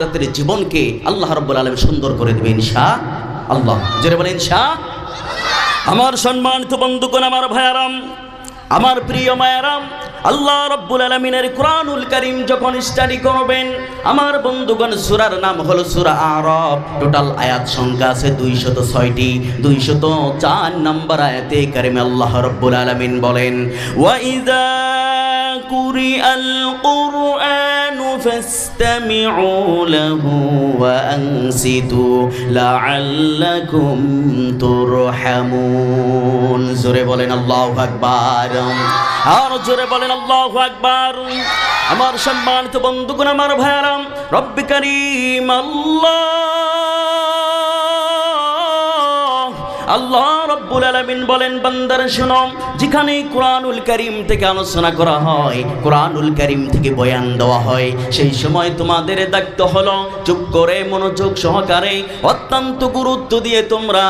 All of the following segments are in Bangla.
জীবনকে আল্লাহ রাব্বুল আলামিন সুন্দর করে দিবেন ইনশাআল্লাহ। জোরে বলেন ইনশাআল্লাহ। আমার সম্মানিত বন্ধুগণ, আমার ভাইয়ারাম, আমার প্রিয় মায়েরাম, আল্লাহ রাব্বুল আলামিনের কোরআনুল কারীম যখন স্টাডি করবেন, আমার বন্ধুগণ, সূরার নাম হলো সূরা আরাফ। টোটাল আয়াত সংখ্যা আছে 206টি। 204 নম্বর আয়াতে কারিমে আল্লাহ রাব্বুল আলামিন বলেন, ওয়া ইযা কুরিআল কুরআনু ফাসতামিউ লাহু ওয়া আনসিতু লাআল্লাকুম তুরহামুন। জোরে বলেন আল্লাহু আকবার। আর জোরে বলেন আল্লাহু আকবার। আমার সম্মানিত বন্ধুগণ, আমার ভাইয়ারাম, রব্বে কারীম আল্লাহ রাব্বুল আলামিন বলেন, বান্দারা শোনো, যেখানে কোরআনুল কারীম থেকে আলোচনা করা হয়, কোরআনুল কারীম থেকে বয়ান দেওয়া হয়, সেই সময় তোমাদের দায়িত্ব হলো চুপ করে মনোযোগ সহকারে অত্যন্ত গুরুত্ব দিয়ে তোমরা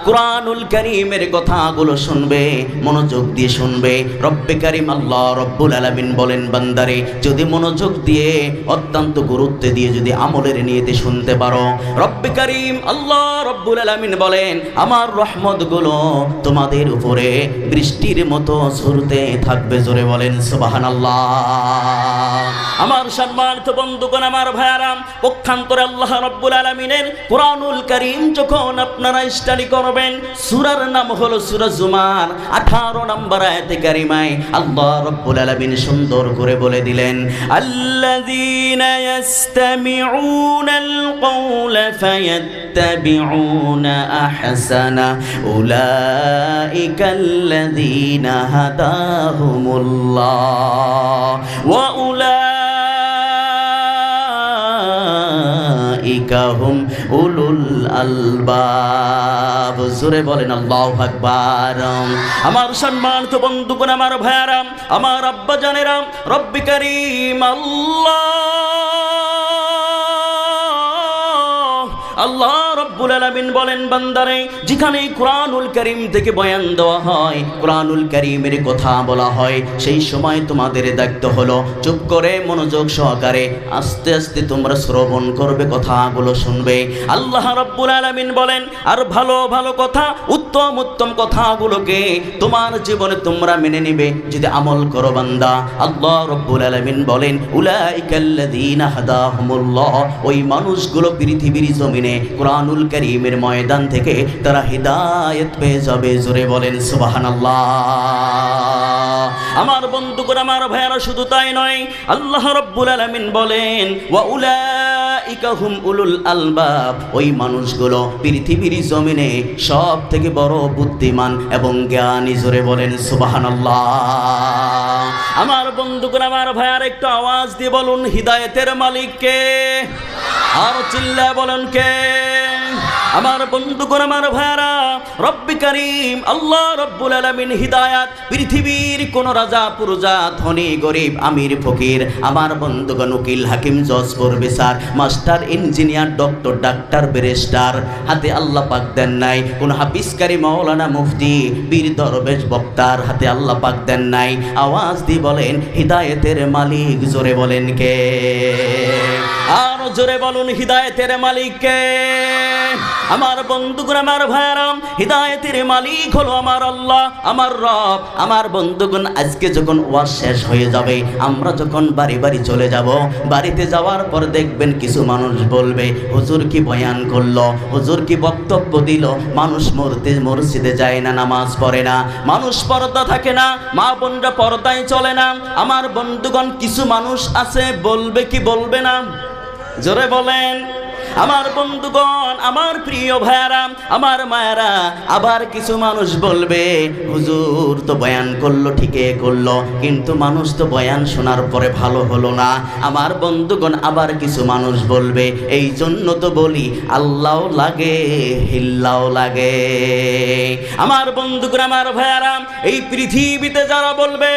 কোরআনুল কারীমের কথাগুলো শুনবে, মনোযোগ দিয়ে শুনবে। রব্বে কারীম আল্লাহ রাব্বুল আলামিন বলেন, বান্দারে যদি মনোযোগ দিয়ে অত্যন্ত গুরুত্ব দিয়ে যদি আমলের নিয়তে শুনতে পারো, রব্বে কারীম আল্লাহ রাব্বুল আলামিন বলেন, আমার রহমতগুলো তোমাদের উপরে বৃষ্টির মতো ঝরতে থাকবে। জোরে বলেন সুবহানাল্লাহ। আমার সম্মানিত বন্ধুগণ, আমার ভাইয়ারাম, পক্ষান্তরে আল্লাহ রাব্বুল আলামিনের কোরআনুল কারীম যখন আপনারা স্টাডি করবেন, সূরার নাম হলো সূরা জুমার। 18 নম্বর আয়াতে কারিমায় আল্লাহ রাব্বুল আলামিন সুন্দর করে বলে দিলেন, আল্লাযীনা ইয়াসতামিউনাল কওলা ফায়াত্তাবিউনা আহসানা উলাইকাল্লাযীনা হাদাহুমুল্লাহ ওয়া উলাইকা হুম উলুল আলবাব। জোরে বলেন আল্লাহু আকবার। আমার সম্মানিত বন্ধুগণ, আমার ভাইয়ারাম, আমার আব্বা জানেরাম, রব্বে কারীম আল্লাহ রাব্বুল আলামিন বলেন, বান্দারে যেখানে কোরআনুল কারীম থেকে বয়ান দেওয়া হয়, কোরআনুল কারীমের কথা বলা হয়, সেই সময় তোমাদের দায়িত্ব হলো চুপ করে মনোযোগ সহকারে আস্তে আস্তে তোমরা শ্রবণ করবে, কথাগুলো শুনবে। আল্লাহ রাব্বুল আলামিন বলেন, আর ভালো ভালো কথা, উত্তম উত্তম কথাগুলোকে তোমার জীবনে তোমরা মেনে নিবে যদি আমল করো বান্দা। আল্লাহ রাব্বুল আলামিন বলেন, উলাইকাল্লাযীনা হাদাহুমুল্লাহ, ওই মানুষগুলো পৃথিবীর জমিনে কোরআনুল কারীমের ময়দান থেকে তারা হিদায়াত পেয়ে যাবে। জোরে বলেন সুবহানাল্লাহ। আমার বন্ধুগণ, আমার ভাইয়ারা, শুধু তাই নয়, আল্লাহ রাব্বুল আলামিন বলেন, ওয়া উলাইকা হুম উলুল আলবাব, ওই মানুষগুলো পৃথিবীর জমিনে সব থেকে বড় বুদ্ধিমান এবং জ্ঞানী। জোরে বলেন সুবহানাল্লাহ। আমার বন্ধুগণ, আমার ভাইয়ারা, একটু আওয়াজ দিয়ে বলুন, হিদায়াতের মালিক কে? আর চিল্লায় বলেন কে? আমার বন্ধুগণ, আমার ভাইয়ারা, রব্বে কারীম আল্লাহ রাব্বুল আলামিন হিদায়াত পৃথিবীর কোন রাজা প্রজা, ধনী গরিব, আমির ফকির, আমার বন্ধুগণ, উকিল হাকিম জজ professor master engineer doctor doctor barrister হাতে আল্লাহ পাক দেন নাই। কোন হাফিজকারী মাওলানা মুফতি বীর দরবেশ বক্তার হাতে আল্লাহ পাক দেন নাই। আওয়াজ দিয়ে বলেন, হিদায়াতের মালিক। জোরে বলেন কে? আর জোরে বলুন, হিদায়াতের মালিক কে? আমার বন্ধুগণ, আমার ভাইয়ারাম, হিদায়াতের মালিক হলো আমার আল্লাহ, আমার রব। আমার বন্ধুগণ, আজকে যখন ওয়াজ শেষ হয়ে যাবে, আমরা যখন বাড়ি বাড়ি চলে যাব, বাড়িতে যাওয়ার পর দেখবেন কিছু মানুষ বলবে, হুজুর কি বয়ান করলো, হুজুর কি বক্তব্য দিল। মানুষ মসজিদে যায় না, নামাজ পড়ে না, মানুষ পর্দা থাকে না, মা বোনরা পর্দায় চলে না। আমার বন্ধুগণ, কিছু মানুষ আছে বলবে কি বলবে না? জোরে বলেন। আমার বন্ধুগণ, আমার প্রিয় ভাইয়ারা, আমার মায়েরা, আবার কিছু মানুষ বলবে, হুজুর তো বয়ান করলো, ঠিকই করলো, কিন্তু মানুষ তো বয়ান শোনার পরে ভালো হলো না। আমার বন্ধুগণ, আবার কিছু মানুষ বলবে, এই জন্য তো বলি আল্লাহও লাগে হিল্লাও লাগে। আমার বন্ধুগণ, আমার ভাইয়ারা, এই পৃথিবীতে যারা বলবে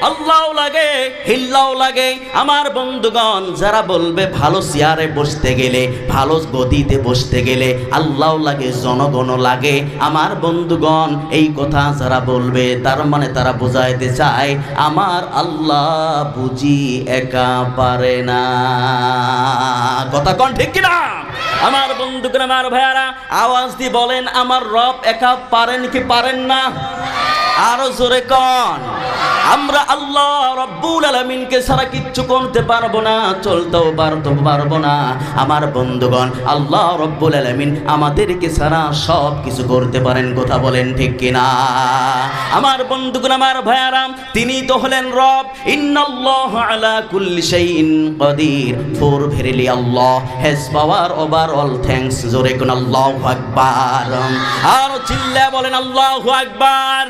আল্লাহও লাগে হিল্লাও লাগে, আমার বন্ধুগণ, যারা বলবে ভালো চেয়ারে বসতে গেলে, ভালো ভালো গদিতে বসতে গেলে আল্লাহ লাগে, জনগণ লাগে। আমার বন্ধুগণ, এই কথা যারা বলবে তার মানে তারা বোঝাইতে চায় আমার আল্লাহ বুঝি একা পারে না। কথা কোন ঠিক কিনা? আমার বন্ধুগণ, আমার ভাইয়ারা, আওয়াজ দিয়ে বলেন আমার রব একা পারেন কি পারেন না? আরো জোরে কোন। আমরা আল্লাহ রব্বুল আলামিনকে ছাড়া কিচ্ছু করতে পারবো না, চলতেও পারবো না। আমার বন্ধুগণ, আল্লাহ রব্বুল আলামিন আমাদেরকে ছাড়া সব কিছু করতে পারেন। কথা বলেন ঠিক কিনা? আমার বন্ধুগণ, আমার ভাইয়ারা, তিনি তো হলেন রব। ইন্নাল্লাহু আলা কুল্লি শাইইন কাদির। For verily Allah has power over all thanks. জোরে কোন আল্লাহু আকবার। আর চিল্লা বলেন আল্লাহু আকবার।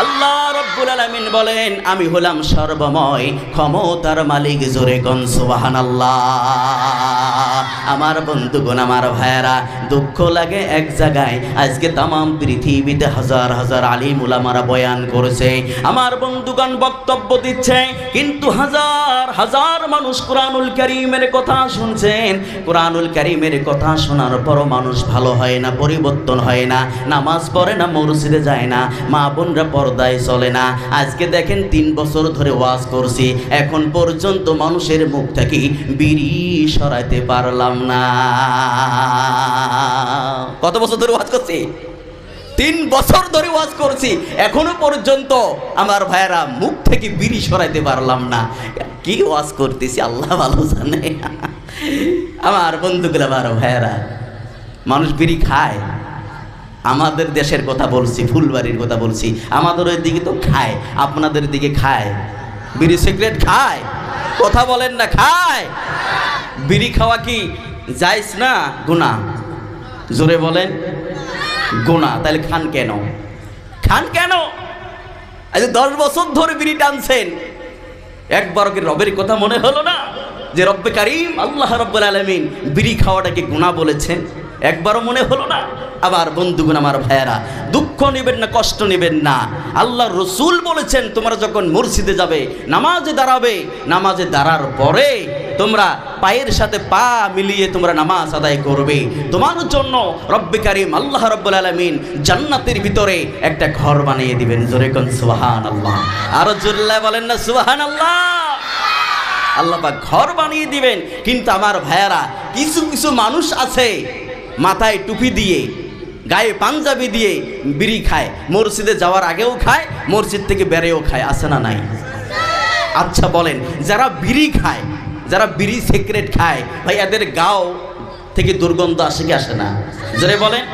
আল্লাহ রব্বুল আলামিন বলেন আমি হলাম সর্বময় ক্ষমতার মালিক। জোরে কোন সুবহানাল্লাহ। আমার বন্ধুগণ, আমার ভাইয়ারা, দুঃখ লাগে এক জায়গায়, আজকে তামাম পৃথিবীতে হাজার হাজার আলিম উলামারা বয়ান করেছে, আমার বন্ধুগণ বক্তব্য দিচ্ছে, কিন্তু হাজার হাজার মানুষ কোরআনুল কারীমের কথা শুনছেন। কোরআনুল কারীমের কথা শোনার পরও মানুষ ভালো হয় না, পরিবর্তন হয় না, নামাজ পড়ে না, মসজিদে যায় না, মা বোনরা পর্দায় চলে না। আজকে দেখেন 3 বছর ধরে ওয়াজ করছি, এখন পর্যন্ত মানুষের মুখ থেকে বিড়ি সরাইতে পারলাম না। কত বছর ধরে ওয়াজ করছি? 3 বছর ধরে ওয়াজ করছি, এখনো পর্যন্ত আমার ভাইয়েরা মুখ থেকে বিড়ি সরাইতে পারলাম না। কি ওয়াজ করতেছি আল্লাহ ভালো জানে। আমার বন্ধুগুলো, আমার ভাইয়েরা, মানুষ বিড়ি খায়। আমাদের দেশের কথা বলছি, ফুলবাড়ির কথা বলছি, আমাদের ওই দিকে তো খায়, আপনাদের দিকে খায়? বিড়ি সিগারেট খায়? কথা বলেন না, খায়? বিড়ি খাওয়া কি জায়েজ না গুনাহ? জোরে বলেন। গুনাহ। তাহলে খান কেন? খান কেন? আজ 10 বছর ধরে বিড়ি টানছেন, একবারও কি রবের কথা মনে হলো না যে রব্বে কারীম আল্লাহ রব্বুল আলামিন বিড়ি খাওয়াটাকে গুনাহ বলেছেন? একবারও মনে হলো না? আবার বন্ধুগণ, আমার ভাইয়েরা, দুঃখ নেবেন না, কষ্ট নেবেন না। আল্লাহ রসুল বলেছেন তোমরা যখন মসজিদে যাবে, নামাজে দাঁড়াবে, নামাজে দাঁড়ার পরে তোমরা পায়ের সাথে পা মিলিয়ে তোমরা নামাজ আদায় করবে। তোমার জন্য রব্বে কারীম আল্লাহ রব্বুল আলামিন জান্নাতের ভিতরে একটা ঘর বানিয়ে দিবেন। জোরে কোন সুবহানাল্লাহ। আরো জোরে বলেন না সুবহানাল্লাহ। আল্লাহ পাক ঘর বানিয়ে দিবেন। কিন্তু আমার ভাইয়েরা, কিছু কিছু মানুষ আছে মাথায় টুপি দিয়ে, গায়ে পাঞ্জাবি দিয়ে বিড়ি খায়, মসজিদে যাওয়ার আগেও খায়, মসজিদ থেকে বেরেও খায়। আছে না নাই? আচ্ছা বলেন, যারা বিড়ি খায়, যারা বিড়ি সিগারেট খায়, ভাই এদের গাও থেকে দুর্গন্ধ আসে কি আসে না? জোরে বলেন।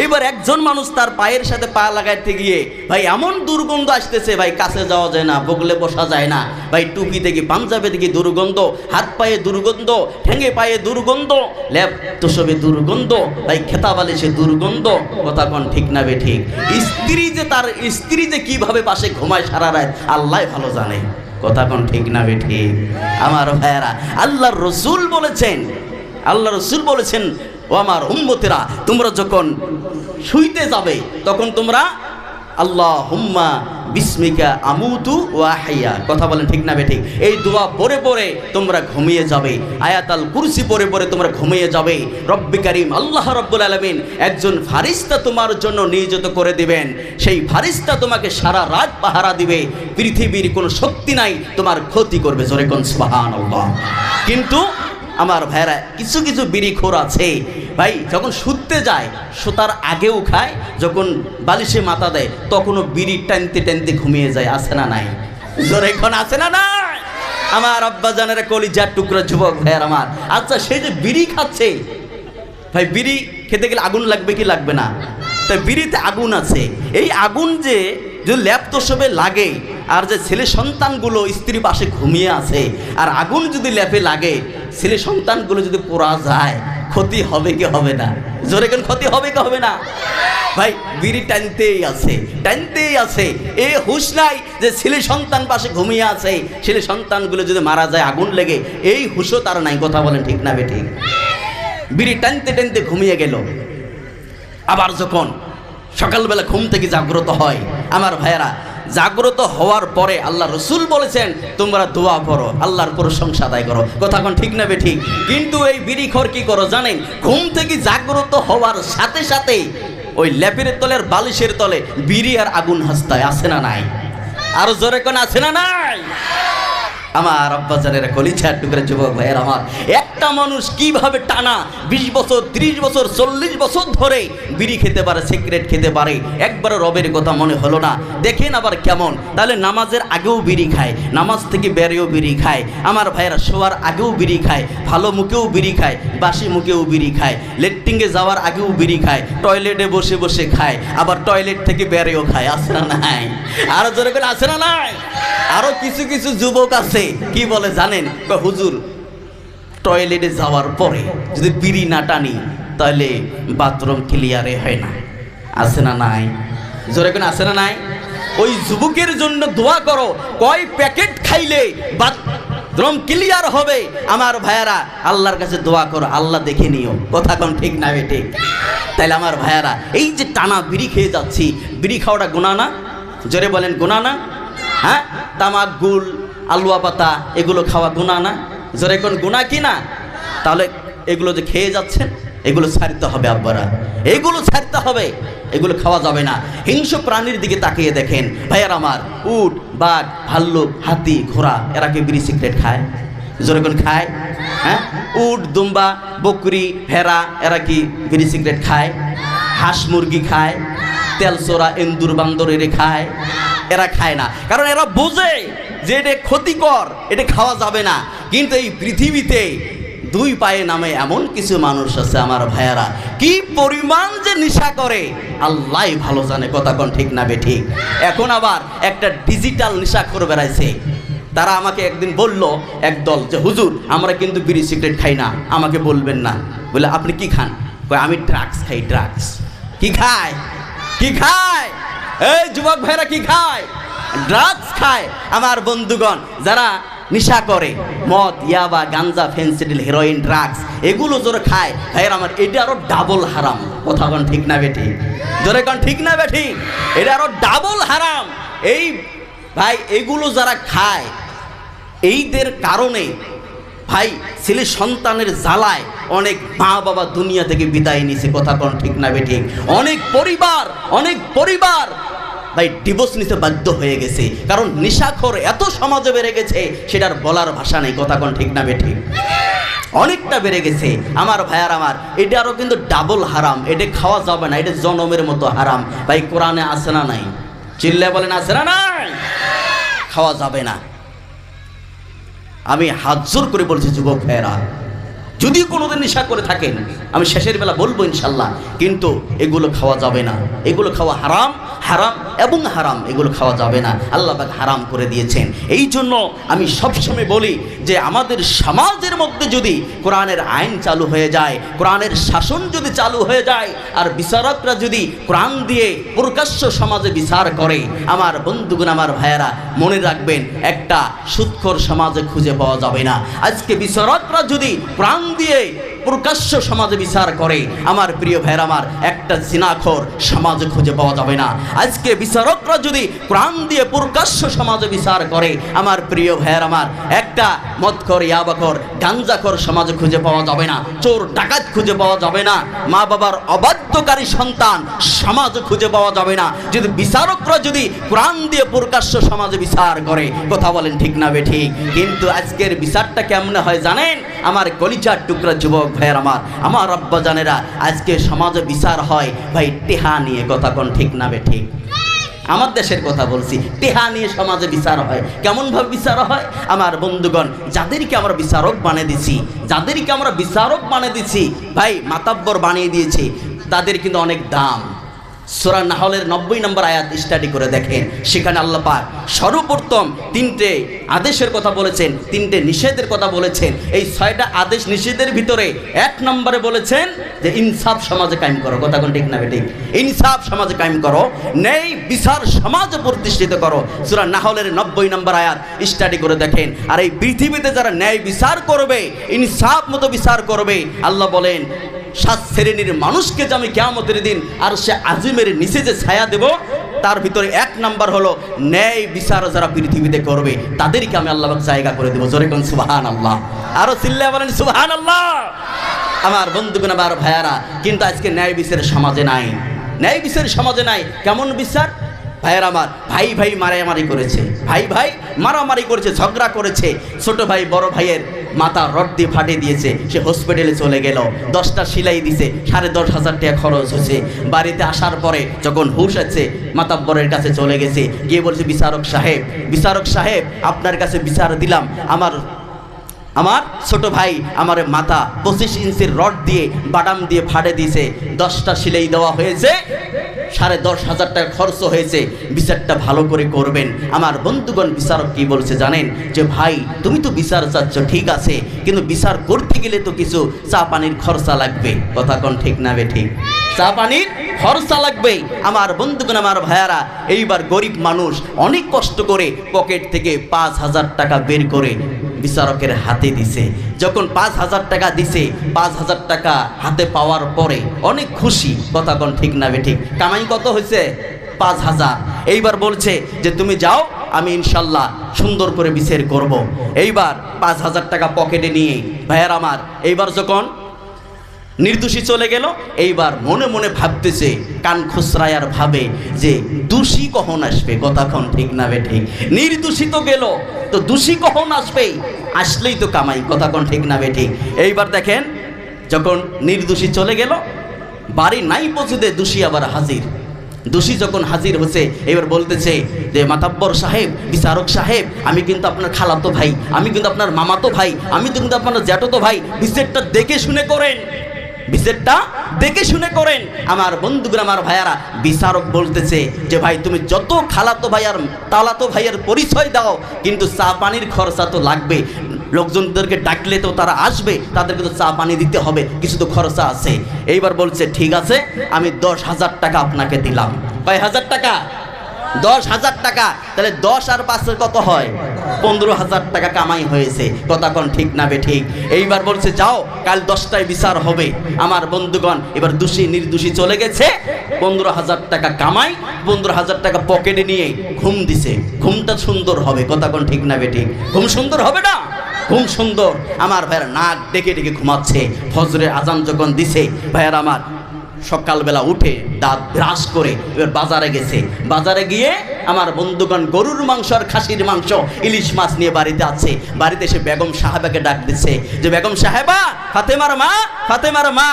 এইবার একজন মানুষ তার পায়ের সাথে পা লাগাইতে গিয়ে ভাই এমন দুর্গন্ধ আসতেছে, ভাই কাছে যাওয়া যায় না, বগলে বসা যায় না। ভাই টুপি থেকে পাঞ্জাবি থেকে দুর্গন্ধ, হাত পায়ে দুর্গন্ধ, ঠ্যাঙে পায়ে দুর্গন্ধ, ল্যাপ তোষবে দুর্গন্ধ, ভাই খেতা বালিশে দুর্গন্ধ। কথা কোন ঠিক না বে ঠিক? তার স্ত্রী যে কিভাবে পাশে ঘুমায় সারা রাত আল্লাহ ভালো জানে। কথা কোন ঠিক না বে ঠিক? আমার ভাইয়েরা, আল্লাহর রসুল বলেছেন, আল্লাহ রসুল বলেছেন, ও আমার উম্মতেরা, তোমরা যখন শুইতে যাবে তখন তোমরা আল্লাহুম্মা বিসমিকা আমুতু ওয়া আহইয়া, কথা বলেন ঠিক না বেঠিক? এই দোয়া পড়ে পড়ে তোমরা ঘুমিয়ে যাবে, আয়াতাল কুরসি পড়ে পড়ে তোমরা ঘুমিয়ে যাবে। রব্বে কারীম আল্লাহ রব্বুল আলামিন একজন ফারিস্তা তোমার জন্য নিয়োজিত করে দিবেন। সেই ফারিস্তা তোমাকে সারা রাত পাহারা দিবে, পৃথিবীর কোনো শক্তি নাই তোমার ক্ষতি করবে। জোরে কোন সুবহানাল্লাহ। কিন্তু আমার ভাইরা, কিছু কিছু বিড়িখোর আছে, ভাই যখন শুতে যায় শোতার আগেও খায়, যখন বালিশে মাথা দেয় তখনও বিড়ি টানতে টানতে ঘুমিয়ে যায়। আছে না নাই? জোরে এখন আছে না নাই? আমার আব্বা জানেরা, কলিজার টুকরা যুবক ভাইয়ার আমার। আচ্ছা, সে যে বিড়ি খাচ্ছে, ভাই বিড়ি খেতে গেলে আগুন লাগবে কি লাগবে না? তাই বিড়িতে আগুন আছে। এই আগুন যে ল্যাপ তোষবে লাগে, আর যে ছেলে সন্তানগুলো স্ত্রী পাশে ঘুমিয়ে আছে, আর আগুন যদি ল্যাপে লাগে, ছেলে সন্তানগুলো যদি পোড়া যায়, ক্ষতি হবে কি হবে না? জোরে কোন ক্ষতি হবে কি হবে না? ভাই বিড়ি টানতেই আছে, টানতেই আছে। এ হুঁশ নাই যে ছেলে সন্তান পাশে ঘুমিয়ে আছে, ছেলে সন্তানগুলো যদি মারা যায় আগুন লেগে, এই হুঁশও তার নাই। কথা বলেন ঠিক না বেঠিক? বিড়ি টানতে টানতে ঘুমিয়ে গেল। আবার যখন সকালবেলা ঘুম থেকে জাগ্রত হয়, আমার ভাইয়েরা, জাগ্রত হওয়ার পরে আল্লাহ রসুল বলেছেন তোমরা দোয়া করো, আল্লাহর প্রশংসা আদায় করো। কথা কোন ঠিক না বেঠিক? কিন্তু এই বিড়িখোর কি করো জানেন? ঘুম থেকে জাগ্রত হওয়ার সাথে সাথে ওই ল্যাপের তলের বালিশের তলে বিড়ি আর আগুন হাসতায়, আছে না নাই? আরো জোরে কোন আছে না নাই? আমার আব্বাজানেরা, কলিজার টুকরা যুবক ভাইয়ের আমার, একটা মানুষ কিভাবে টানা 20 বছর 30 বছর 40 বছর ধরে বিড়ি খেতে পারে, সিগারেট খেতে পারে? একবারও রবের কথা মনে হলো না? দেখেন আবার কেমন, তাহলে নামাজের আগেও বিড়ি খায়, নামাজ থেকে বেরিয়েও বিড়ি খায়, আমার ভাইয়েরা শোয়ার আগেও বিড়ি খায়, ভালো মুখেও বিড়ি খায়, বাসি মুখেও বিড়ি খায়, লেট্রিনে যাওয়ার আগেও বিড়ি খায়, টয়লেটে বসে বসে খায়, আবার টয়লেট থেকে বেরিয়েও খায়, আছে না নাই? আরো জোরে করে আছে না নাই? আরো কিছু কিছু যুবক আছে কি বলে জানেন? হুজুর, টয়লেটে যাওয়ার পরে যদি বিড়ি না টানি তাহলে বাথরুম ক্লিয়ারে হয় না, আছে না নাই? জোরে কোন আছে না নাই? ওই যুবকের জন্য দোয়া করো, কয় প্যাকেট খাইলে বাথরুম ক্লিয়ার হবে? আমার ভাইয়ারা, আল্লাহর কাছে দোয়া করো, আল্লাহ দেখে নিও। কথা কোন ঠিক না বেটে? তাইলে আমার ভাইয়ারা, এই যে টানা বিড়ি খেয়ে যাচ্ছি, বিড়ি খাওয়াটা গুনাহ না? জোরে বলেন, গুনাহ না? হ্যাঁ, তামাক, গুল, আলুয়া পাতা এগুলো খাওয়া গুনাহ না? জোরে কোন গুনাহ কি না? তাহলে এগুলো যে খেয়ে যাচ্ছেন এগুলো ছাড়তে হবে আব্বারা, এগুলো ছাড়তে হবে, এগুলো খাওয়া যাবে না। হিংস্র প্রাণীর দিকে তাকিয়ে দেখেন ভাইয়ার আমার, উট, বাঘ, ভাল্লুক, হাতি, ঘোড়া, এরা কি বিড়ি সিগারেট খায়? জোরে কোন খায়? হ্যাঁ, উট, দুম্বা, বকরি, ভেড়া এরা কি বিড়ি সিগারেট খায়? হাঁস মুরগি খায়, তেলচোরা, এন্দুর, বান্দর এরে খায়? এরা খায় না, কারণ এরা বোঝে যে এটা ক্ষতিকর, এটা খাওয়া যাবে না। কিন্তু এই পৃথিবীতে দুই পায়ে নামে এমন কিছু মানুষ আছে আমার ভাইয়ারা, কি পরিমাণ যে নেশা করে আল্লাহ ভালো জানে। কথা কোন ঠিক না বেঠিক? এখন আবার একটা ডিজিটাল নেশা করে বেড়াইছে। তারা আমাকে একদিন বলল একদল যে হুজুর, আমরা কিন্তু বিড়ি সিগারেট খাই না, আমাকে বলবেন না। বলে আপনি কি খান? কয় আমি ড্রাগস খাই। ড্রাগস কি খায়? কি খায়? এই যুবক ভাইরা কি খায়? ড্রাগস খায়। আমার বন্ধুগণ, যারা নেশা করে, মদ, ইয়াবা, গাঞ্জা, ফেন্সিডিল, হেরোইন, ড্রাগস এগুলো জোরে খায়, ভাইয়ের আমার, এটা আরো ডাবল হারাম। কথা কোন ঠিক না বেঠি? জোরে কোন ঠিক না বেঠি? এটা আরো ডাবল হারাম। এই ভাই, এগুলো যারা খায়, এইদের কারণে ভাই ছেলে সন্তানের জ্বালায় অনেক মা বাবা দুনিয়া থেকে বিদায় নিছে। কথা কোন ঠিক না বেঠি? অনেক পরিবার ভাই ডিভোর্স নিতে বাধ্য হয়ে গেছে, কারণ নেশাখোর এত সমাজে বেড়ে গেছে, সেটার বলার ভাষা নেই। কথা কোন ঠিক না বেঠি? অনেকটা বেড়ে গেছে আমার ভাইয়ার আমার। এটা আরো কিন্তু ডাবল হারাম, এটা খাওয়া যাবে না, এটা জনমের মতো হারাম। ভাই কোরআনে আছে না নাই? চিল্লায় বলেন, আছে না নাই? খাওয়া যাবে না। আমি হাত জোর করে বলছি যুবক ভাইয়েরা, যদি কোনোদিন নেশা করে থাকেন, আমি শেষের বেলা বলবো ইনশাল্লাহ, কিন্তু এগুলো খাওয়া যাবে না। এগুলো খাওয়া হারাম, হারাম এবং হারাম, এগুলো খাওয়া যাবে না। আল্লাহ পাক হারাম করে দিয়েছেন। এই জন্য আমি সবসময় বলি যে আমাদের সমাজের মধ্যে যদি কোরআনের আইন চালু হয়ে যায়, কোরআনের শাসন যদি চালু হয়ে যায়, আর বিচারকরা যদি কোরআন দিয়ে প্রকাশ্য সমাজে বিচার করে, আমার বন্ধুগণ, আমার ভাইয়েরা, মনে রাখবেন একটা সুদখোর সমাজে খুঁজে পাওয়া যাবে না। আজকে বিচারকরা যদি কোরআন দিয়ে প্রকাশ্য সমাজে বিচার করে, আমার প্রিয় ভাইয়ের আমার, একটা জিনাখোর সমাজে খুঁজে পাওয়া যাবে না। আজকে বিচারকরা যদি কোরআন দিয়ে প্রকাশ্য সমাজে বিচার করে, আমার প্রিয় ভাইয়ের আমার, একটা মদখোর, ইয়াবাখোর, গাঞ্জাখোর সমাজে খুঁজে পাওয়া যাবে না। চোর ডাকাত খুঁজে পাওয়া যাবে না। মা বাবার অবাধ্যকারী সন্তান সমাজে খুঁজে পাওয়া যাবে না, যদি বিচারকরা যদি কোরআন দিয়ে প্রকাশ্য সমাজে বিচার করে। কথা বলেন ঠিক না বেঠিক? কিন্তু আজকের বিচারটা কেমনে হয় জানেন? আমার কলিজার টুকরা যুবক ভাইয়ের আমার আব্বা জানেরা, আজকে সমাজে বিচার হয় ভাই টেহা নিয়ে। কথা কোন ঠিক না বেঠিক? আমার দেশের কথা বলছি, টেহা নিয়ে সমাজে বিচার হয়। কেমন ভাবে বিচার হয়? আমার বন্ধুগণ, যাদেরকে আমরা বিচারক বানিয়ে দিছি ভাই, মাতাব্বর বানিয়ে দিয়েছি, তাদের কিন্তু অনেক দাম। সূরা নাহলের 90 নম্বর আয়াত স্টাডি করে দেখেন, সেখানে আল্লাহ পাক সর্বপ্রথম 3টে আদেশের কথা বলেছেন, 3টে নিষেধের কথা বলেছেন। এই 6টা আদেশ নিষেধের ভিতরে 1 নম্বরে বলেছেন যে ইনসাফ সমাজে কায়েম করো। কথা কোন ঠিক না বেঠিক? ইনসাফ সমাজে কায়েম করো, ন্যায় বিচার সমাজে প্রতিষ্ঠিত করো। সূরা নাহলের 90 নম্বর আয়াত স্টাডি করে দেখেন। আর এই পৃথিবীতে যারা ন্যায় বিচার করবে, ইনসাফ মতো বিচার করবে, আল্লাহ বলেন সাত শ্রেণীর মানুষকে যে আমি কিয়ামতের দিন আর সে আজিমের নিচে যে ছায়া দেব, তার ভিতরে এক নাম্বার হলো ন্যায় বিচার যারা পৃথিবীতে করবে তাদেরকে আমি আল্লাহ জায়গা করে দেবো। জোরে কোন সুবহানাল্লাহ, আরো চিল্লায় বলেন সুবহানাল্লাহ। আমার বন্ধুগণ, আমার ভাইয়ারা, কিন্তু আজকে ন্যায় বিচারের সমাজে নাই, ন্যায় বিচারের সমাজে নাই। কেমন বিচার ভাইয়ের আমার? ভাই ভাই মারামারি করেছে, ভাই ভাই মারামারি করেছে, ঝগড়া করেছে, ছোট ভাই বড় ভাইয়ের মাথা রড দিয়ে ফাটিয়ে দিয়েছে, সে হসপিটালে চলে গেল, 10টা সেলাই দিছে, 10,500 টাকা খরচ হয়েছে। বাড়িতে আসার পরে যখন হুশ আছে, মাতাব্বরের কাছে চলে গেছে, গিয়ে বলছে বিচারক সাহেব, বিচারক সাহেব আপনার কাছে বিচার দিলাম, আমার ছোট ভাই আমার মাথা 25 ইঞ্চির রড দিয়ে বাদাম দিয়ে ফাটে দিয়েছে, 10টা সেলাই দেওয়া হয়েছে, 10,500 টাকা খরচ হয়েছে, বিচারটা ভালো করে করবেন। আমার বন্ধুগণ, বিচারক কি বলছে জানেন? যে ভাই তুমি তো বিচার চাচ্ছ ঠিক আছে, কিন্তু বিচার করতে গেলে তো কিছু চা পানির খরচা লাগবে। কথা কোন ঠিক না বে ঠিক? চা পানির খরচা লাগবে। আমার বন্ধুগণ, আমার ভাইয়ারা, এইবার গরিব মানুষ অনেক কষ্ট করে পকেট থেকে 5,000 টাকা বের করে বিচারকের হাতে দিছে। যখন 5,000 টাকা দিছে, 5,000 টাকা হাতে পাওয়ার পরে অনেক খুশি। কথা কোন ঠিক না বে ঠিক? কামাই কত হয়েছে? 5,000। এইবার বলছে যে তুমি যাও, আমি ইনশাল্লাহ সুন্দর করে বিচার করব। এইবার 5,000 টাকা পকেটে নিয়ে ভাইয়ার আমার, এইবার যখন নির্দোষী চলে গেল, এইবার মনে মনে ভাবতেছে, কান খুসরায় আর ভাবে যে দোষী কখন আসবে। কথা কোন ঠিক না বে ঠিক? নির্দোষী তো গেল, তো দোষী কখন আসবে? আসলেই তো কামাই। কথা কোন ঠিক না বে ঠিক? এইবার দেখেন, যখন নির্দোষী চলে গেল, বাড়ি নাই পৌঁছতে দোষী আবার হাজির। দোষী যখন হাজির হচ্ছে, এবার বলতেছে যে মাতাব্বর সাহেব, বিচারক সাহেব, আমি কিন্তু আপনার খালাতো ভাই, আমি কিন্তু আপনার মামাতো ভাই, আমি তো কিন্তু আপনার জ্যাঠতো ভাই, বিচারটা দেখে শুনে করেন, বিচারটা দেখে শুনে করেন। আমার বন্ধুরা, আমার ভাইয়ারা, বিচারক বলতেছে যে ভাই তুমি যত খালাতো ভাই আর তালাতো ভাইয়ের পরিচয় দাও, কিন্তু চা পানির খরচা তো লাগবে, লোকজনদেরকে ডাকলে তো তারা আসবে, তাদেরকে তো চা পানি দিতে হবে, কিছু তো খরচা আছে। এইবার বলছে ঠিক আছে, আমি 10,000 টাকা আপনাকে দিলাম। কয় হাজার টাকা? 10,000 টাকা। তাহলে 10 আর 5 কত হয়? 15,000 টাকা কামাই হয়েছে। কথা কোন ঠিক না বে ঠিক? এইবার বলছে যাও, কাল 10টায় বিচার হবে। আমার বন্ধুগণ, এবার দোষী নির্দোষী চলে গেছে, 15,000 টাকা কামাই, 15,000 টাকা পকেটে নিয়ে ঘুম দিছে। ঘুমটা সুন্দর হবে। কথা কোন ঠিক না বে ঠিক? ঘুম সুন্দর হবে না? ঘুম সুন্দর। আমার ভাইয়ের নাক ডেকে ডেকে ঘুমাচ্ছে। ফজরের আজান যখন দিছে, ভাইয়ের আমার সকালবেলা উঠে দাঁত ব্রাশ করে এবার বাজারে গেছে। বাজারে গিয়ে আমার বন্ধুগণ গরুর মাংস আর খাসির মাংস, ইলিশ মাছ নিয়ে বাড়িতে আছে। বাড়িতে এসে বেগম সাহেবাকে ডাক দিচ্ছে যে বেগম সাহেবা, ফাতেমার মা, ফাতেমার মা,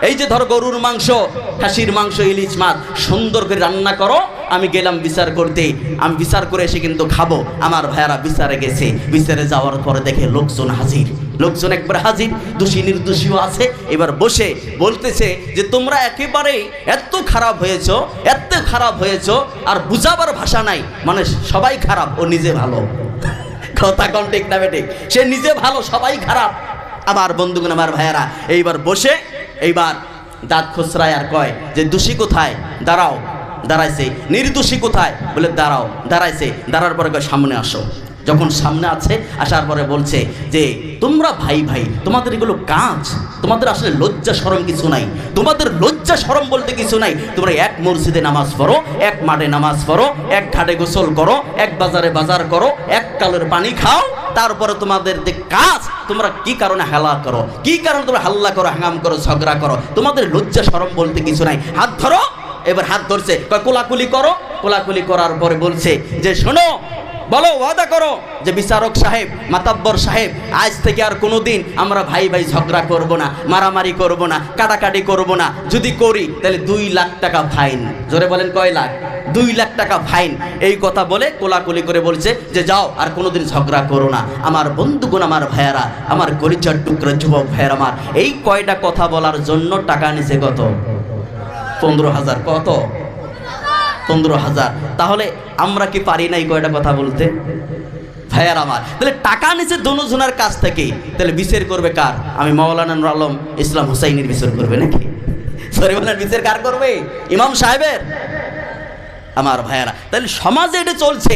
এই যে ধরো গরুর মাংস, খাসির মাংস, ইলিশ মাছ সুন্দর করে রান্না করো, আমি গেলাম বিচার করতে, আমি বিচার করে এসে কিন্তু খাবো। আমার ভাইয়ারা বিচারে গেছে। বিচারে যাওয়ার পরে দেখে লোকজন হাজির, লোকজন একবার হাজির, দোষী নির্দোষীও আছে। এবার বসে বলতেছে যে তোমরা একেবারে এত খারাপ হয়েছ, এত খারাপ হয়েছ, আর বুঝাবার ভাষা নাই, মানে সবাই খারাপ, ও নিজে ভালো। কথা কোন ঠিক না বেঠিক? সে নিজে ভালো, সবাই খারাপ। আমার বন্ধুগণ, আমার ভাইয়ারা, এইবার বসে এইবার দাঁত খুচরায় আর কয় যে দোষী কোথায়? দাঁড়াও। দাঁড়াইছে। নির্দোষী কোথায়? বলে দাঁড়াও। দাঁড়াইছে। দাঁড়ার পরে কয় সামনে আসো। যখন সামনে আছে, আসার পরে বলছে যে তোমরা ভাই ভাই, তোমাদের এগুলো কাজ, তোমাদের আসলে লজ্জা শরম কিছু নাই, তোমাদের লজ্জা শরম বলতে কিছু নাই। তোমরা এক মসজিদে নামাজ পড়ো, এক মাঠে নামাজ পড়ো, এক ঘাটে গোসল করো, এক বাজারে বাজার করো, এক কালের পানি খাও, তারপরে তোমাদের যে কাজ, তোমরা কি কারণে হাল্লা করো, কি কারণে তোমরা হাল্লা করো, হাঙ্গাম করো, ঝগড়া করো, তোমাদের লজ্জা শরম বলতে কিছু নাই। হাত ধরো। এবার হাত ধরছে, কোলাকুলি করো। কোলাকুলি করার পরে বলছে যে শোনো, বলো, ওয়াদা করো যে বিচারক সাহেব, মাতাব্বর সাহেব, আজ থেকে আর কোনোদিন আমরা ভাই ভাই ঝগড়া করব না, মারামারি করব না, কাটাকাটি করব না, যদি করি তাহলে 2 লাখ টাকা ফাইন। জোরে বলেন কয় লাখ? 2 লাখ টাকা ফাইন। এই কথা বলে কোলাকুলি করে বলছে যে যাও, আর কোনোদিন ঝগড়া করো না। আমার বন্ধুগণ, আমার ভাইয়ারা, আমার কলিজার টুকরা যুবক ভাইয়ার আমার, এই কয়টা কথা বলার জন্য টাকা নিছে কত? 15,000। কত? 15,000। তাহলে আমরা কি পারি না এই কয়টা কথা বলতে? ভাইয়ার আমার, তাহলে টাকা নিচে দোনোজনের কাছ থেকে, তাহলে বিচার করবে কার? আমি মাওলানা নুর আলম ইসলাম হুসাইনের বিচার করবে নাকি? সরিমানের বিচার কার করবে? ইমাম সাহেবের। আমার ভাইয়ারা, তাহলে সমাজে এটা চলছে,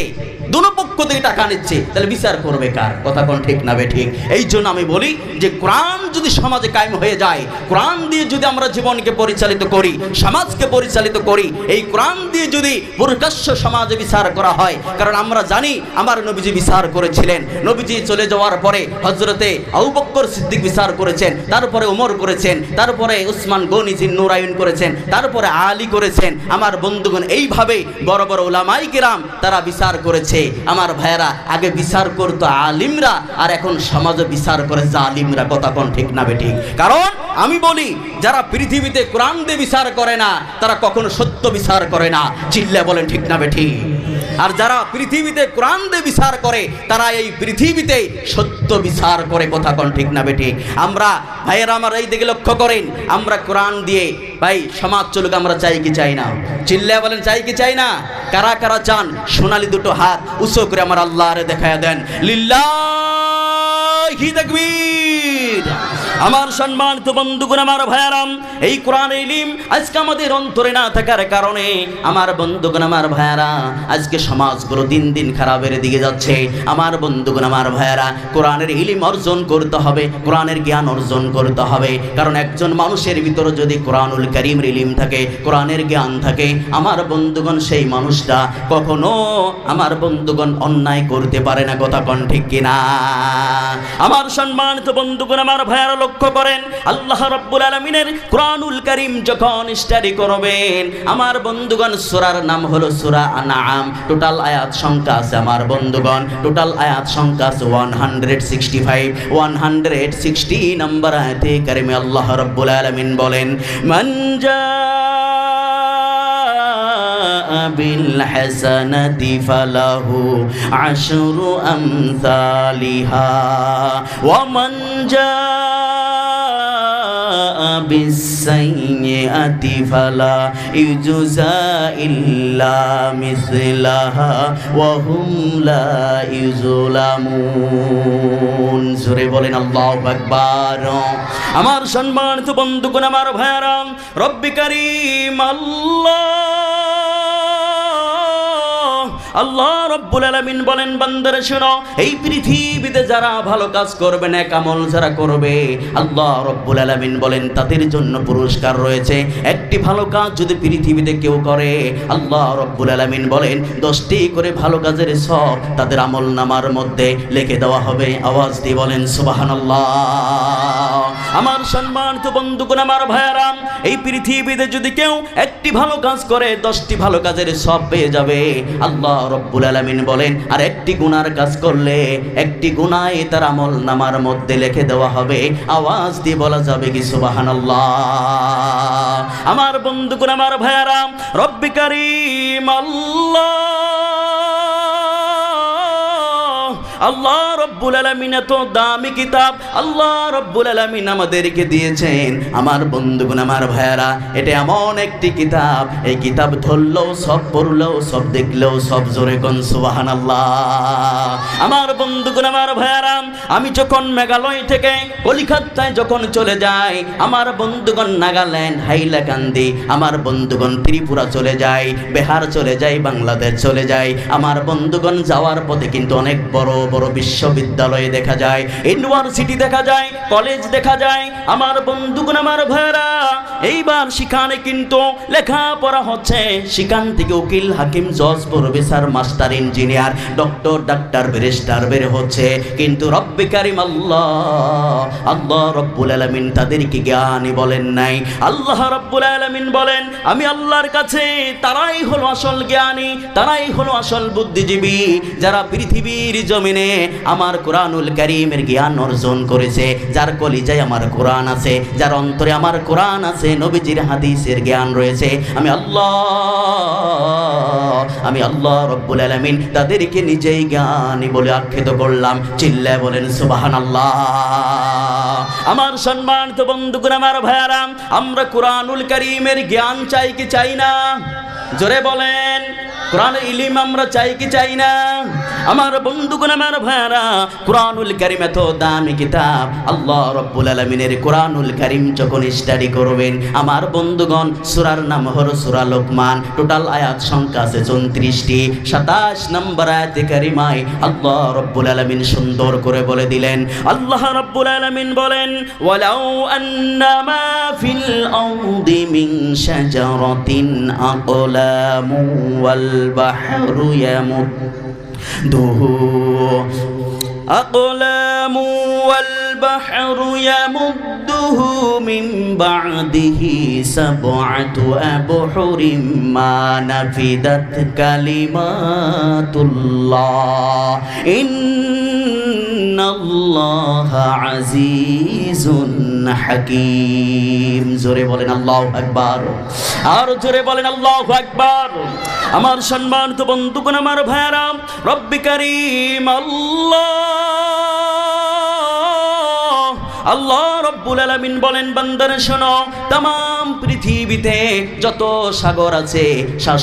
দুনো পক্ষ থেকে টাকা নিচ্ছে, তাহলে বিচার করবে কার? কথা কোন ঠিক না ঠিক? এই জন্য আমি বলি যে কোরআন যদি সমাজে কায়েম হয়ে যায়, কোরআন দিয়ে যদি আমরা জীবনকে পরিচালিত করি, সমাজকে পরিচালিত করি, এই কোরআন দিয়ে যদি প্রকাশ্য সমাজে বিচার করা হয়, কারণ আমরা জানি আমার নবীজি বিচার করেছিলেন। নবীজি চলে যাওয়ার পরে হযরতে আবু বকর সিদ্দিক বিচার করেছেন, তারপরে ওমর করেছেন, তারপরে উসমান গনি জিন্নুরাইন করেছেন, তারপরে আলী করেছেন। আমার বন্ধুগণ, এইভাবে বড় বড় উলামায়ে কিরাম তারা বিচার করেছে। আমার ভাইয়েরা, আগে বিচার করতো আলিমরা, আর এখন সমাজে বিচার করে জালিমরা। কথা কোন ঠিক না ঠিক? কারণ আমি বলি, যারা পৃথিবীতে কোরআন দিয়ে বিচার করে না, তারা কখনো সত্য বিচার করে না। চিল্লা বলেন ঠিক না ঠিক? আর যারা পৃথিবীতে কোরআন দিয়ে বিচার করে, তারা এই পৃথিবীতে সত্য বিচার করে। কথা কোন ঠিক না ঠিক? আমরা ভাইয়েরা আমার এই দিকে লক্ষ্য করেন, আমরা কোরআন দিয়ে ভাই সমাজ চলুক, আমরা চাই কি চাই না? চিল্লা বলেন চাই কি চাই না? কারা কারা চান? সোনালি দুটো হাত উঁচু করে আমার আল্লাহরে দেখায়া দেন। লিল্লাহি তাকবীর। আমার সম্মানিত বন্ধুগণ, আমার ভাইয়ারাম, এই কোরআন ইলম আজকে আমাদের অন্তরে না থাকার কারণে আমার বন্ধুগণ, আমার ভাইয়ারা, আজকে সমাজগুলো দিন দিন খারাপের দিকে যাচ্ছে। আমার বন্ধুগণ, আমার ভাইয়ারা, কোরআনের ইলম অর্জন করতে হবে, কোরআনের জ্ঞান অর্জন করতে হবে। কারণ একজন মানুষের ভিতরে যদি কোরআনুল কারীমের ইলম থাকে, কোরআনের জ্ঞান থাকে, আমার বন্ধুগণ, সেই মানুষটা কখনো আমার বন্ধুগণ অন্যায় করতে পারে না। কথা কোন ঠিক কিনা? আমার সম্মানিত বন্ধুগণ, আমার ভাইয়ারা, লক্ষ্য করেন, আল্লাহ রাব্বুল আলামিনের কোরআনুল কারীম যখন স্টাডি করবেন, আমার বন্ধুগণ, সূরার নাম হলো সূরা আনআম। টোটাল আয়াত সংখ্যা আছে আমার বন্ধুগণ, টোটাল আয়াত সংখ্যা আছে 165। 160 নম্বর আয়াতে কারিমে আল্লাহ রাব্বুল আলামিন বলেন, মান বিল হাসানাতি ফালাহু আশরু আমসালিহা ওয়া মান বিসাইয়্যাতি ফালা ইউজা ইল্লা মিসলাহা ওয়া হুম লা ইউজলামুন। জোরে বলেন আল্লাহু আকবার। আমার সম্মানিত বন্ধুগণ, আমার ভাইয়ারা, রব্বি কারীম আল্লাহ রব্বুল আলামিন বলেন, বান্দারা শোনো, এই পৃথিবীতে যারা ভালো কাজ করবে, নেক আমল যারা করবে, আল্লাহ রব্বুল আলামিন বলেন তাদের জন্য পুরস্কার রয়েছে। একটি ভালো কাজ যদি পৃথিবীতে কেউ করে, আল্লাহ রব্বুল আলামিন বলেন 10টি করে ভালো কাজের সব তাদের আমল নামার মধ্যে লিখে দেওয়া হবে। আওয়াজ দিয়ে বলেন সুবহানাল্লাহ। আমার সম্মানিত বন্ধুগণ, আমার ভাইয়ারা, এই পৃথিবীতে যদি কেউ একটি ভালো কাজ করে, 10টি ভালো কাজের সব পেয়ে যাবে। আল্লাহ রব্বুল আলামিন বলেন, আর একটি গুনার কাজ করলে একটি গুনাহ তার আমল নামার মধ্যে লিখে দেওয়া হবে। আওয়াজ দিয়ে বলা যাবে কি সুবহানাল্লাহ। আমার বন্ধুগণ, আমার ভাইয়ারা, রব্বি কারীম আল্লাহ রব্বুল আলামিন এত দামি কিতাব আল্লাহ রব্বুল আলামিন আমাদেরকে দিয়েছেন। আমার বন্ধুগণ, আমার ভাইয়ারা, এটা এমন একটি কিতাব, এই কিতাব ধরলেও সব, পড়লেও সব, দেখলেও সব। জোরে কোন সুবহানাল্লাহ। আমার বন্ধুগণ, আমার ভাইয়ারা, আমি যখন মেঘালয় থেকে কলিকাতায় যখন চলে যাই, আমার বন্ধুগণ নাগাল্যান্ড, হাইলাকান্দি, আমার বন্ধুগণ ত্রিপুরা চলে যাই, বিহার চলে যাই, বাংলাদেশ চলে যাই, আমার বন্ধুগণ যাওয়ার পথে কিন্তু অনেক বড় বড় বিশ্ববিদ্যালয় দেখা যায়, ইউনিভার্সিটি দেখা যায়, কলেজ দেখা যায়। আমার বন্ধুগণ, আমার ভাইরা, এইবার সেখানে কিন্তু লেখাপড়া হচ্ছে। সেখান থেকে উকিল, হাকিম, জজ, professor, master, engineer, doctor, doctor, barrister বের হচ্ছে। কিন্তু রব্বে কারীম আল্লাহ রব্বুল আলামিন তাদেরকে জ্ঞানী বলেন নাই। আল্লাহ রব্বুল আলামিন বলেন, আমি আল্লাহর কাছে তারাই হলো আসল জ্ঞানী, তারাই হলো আসল বুদ্ধিজীবী, যারা পৃথিবীর জমিনে আমার কোরআনুল কারীমের জ্ঞান অর্জন করেছে, যার কলিজায় আমার কোরআন আছে, যার অন্তরে আমার কোরআন আছে, নবীজির হাদিসের জ্ঞান রয়েছে। আমি আল্লাহ রব্বুল আলামিন তাদেরকে নিজেই জ্ঞানী বলে আখ্যাত করলাম। চিল্লায় বলেন সুবহানাল্লাহ। আমার সম্মানিত বন্ধুগণ, আমার ভাইয়ারা, আমরা কোরআনুল কারীমের জ্ঞান চাই কি চাই না? জোরে বলেন, কোরআনের ইলম আমরা চাই কি চাই না? আমার বন্ধুগণ, আমার ভাইরা, কোরআনুল কারীম এত দামি কিতাব। আল্লাহ রাব্বুল আলামিনের কোরআনুল কারীম যখন স্টাডি করবেন, আমার বন্ধুগণ, সূরার নাম হলো সূরা লোকমান। টোটাল আয়াত সংখ্যা আছে 34টি। 27 নম্বর আয়াতে কারিমায় আল্লাহ রাব্বুল আলামিন সুন্দর করে বলে দিলেন। আল্লাহ রাব্বুল আলামিন বলেন, ওয়ালাউ আন্নামা ফিল আরদি মিন শাজারাতিন আকলামু ওয়াল বাহরু ইয়ামুদ্দুহু أقلام والبحر يمده من بعده 7 أبحر ما نفدت كلمات الله إن الله عزيز حكيم জোরে বলেন আল্লাহু আকবার, আর জোরে বলেন আল্লাহু আকবার। আমার সম্মানিত বন্ধুগণ, আমার ভাইরা, রব্বি কারীম আল্লাহ রব্বুল আলামিন বলেন, বান্দারে শোনো, তামাম পৃথিবীতে যত সাগর আছে,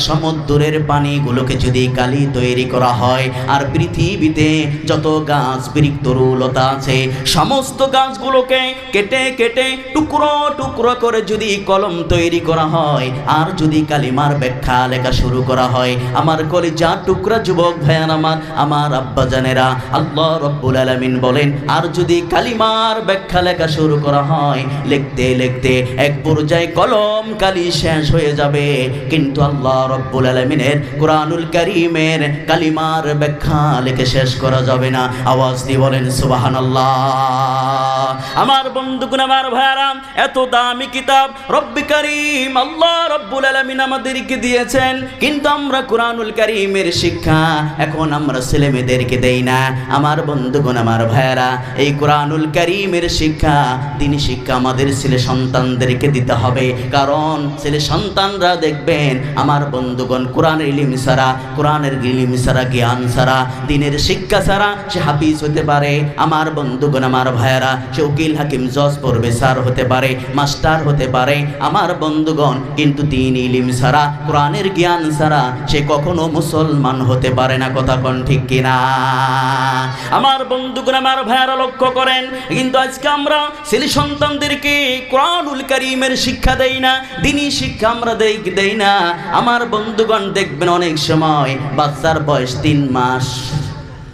সমুদ্রের পানিগুলোকে যদি কালি তৈরি করা হয়, আর পৃথিবীতে যত গাছ বৃক্ষলতা আছে, সমস্ত গাছগুলোকে কেটে কেটে টুকরো টুকরো করে যদি কলম তৈরি করা হয়, আর যদি কালিমার ব্যাখ্যা লেখা শুরু করা হয়, আমার কলিজার টুকরা যুবক ভাইয়ার, আমার আব্বা জানেরা, আল্লাহ রব্বুল আলামিন বলেন, আর যদি কালিমার ব্যাখ্যা লেখা শুরু করা হয়, লিখতে লিখতে এক পর্যায়ে কলম কালি শেষ হয়ে যাবে, কিন্তু আল্লাহ রব্বুল আলামিনের কোরআনুল কারীমের কালিমার ব্যাখ্যা লিখে শেষ করা যাবে না। আওয়াজ দিয়ে বলেন সুবহানাল্লাহ। আমার বন্ধুগণ, আমার ভাইরা, এত দামি কিতাব রব্বি কারীম আল্লাহ রব্বুল আলামিন আমাদেরকে দিয়েছেন, কিন্তু আমরা কোরআনুল কারীমের শিক্ষা এখন আমরা ছেলে মেয়েদেরকে দেই না। আমার বন্ধুগণ, আমার ভাইরা, এই কোরআনুল কারীমের শিক্ষা, দ্বীনি শিক্ষা আমাদের ছেলে সন্তানদেরকে দিতে হবে, কারণ ছেলে সন্তানরা দেখবেন, আমার বন্ধুগণ, কোরআনের ইলম ছাড়া, কোরআনের ইলম ছাড়া, জ্ঞান ছাড়া, দ্বীনের শিক্ষা ছাড়া সে হাফিজ হতে পারে, আমার বন্ধুগণ, আমার ভাইরা, সে উকিল হাকিম জজ প্রফেসর হতে পারে, মাস্টার হতে পারে, আমার বন্ধুগণ, কিন্তু দ্বীন ইলম ছাড়া, কোরআনের জ্ঞান ছাড়া সে কখনো মুসলমান হতে পারে না। কথা কোন ঠিক কিনা? আমার বন্ধুগণ, আমার ভাইরা, লক্ষ্য করেন, কিন্তু আজকে আমরা ছেলে সন্তানদেরকে কোরআনুল কারীমের শিক্ষা দেই না, দ্বীনি শিক্ষা আমরা দেই না। আমার বন্ধুগণ, দেখবেন অনেক সময় বাচ্চার বয়স 3 মাস,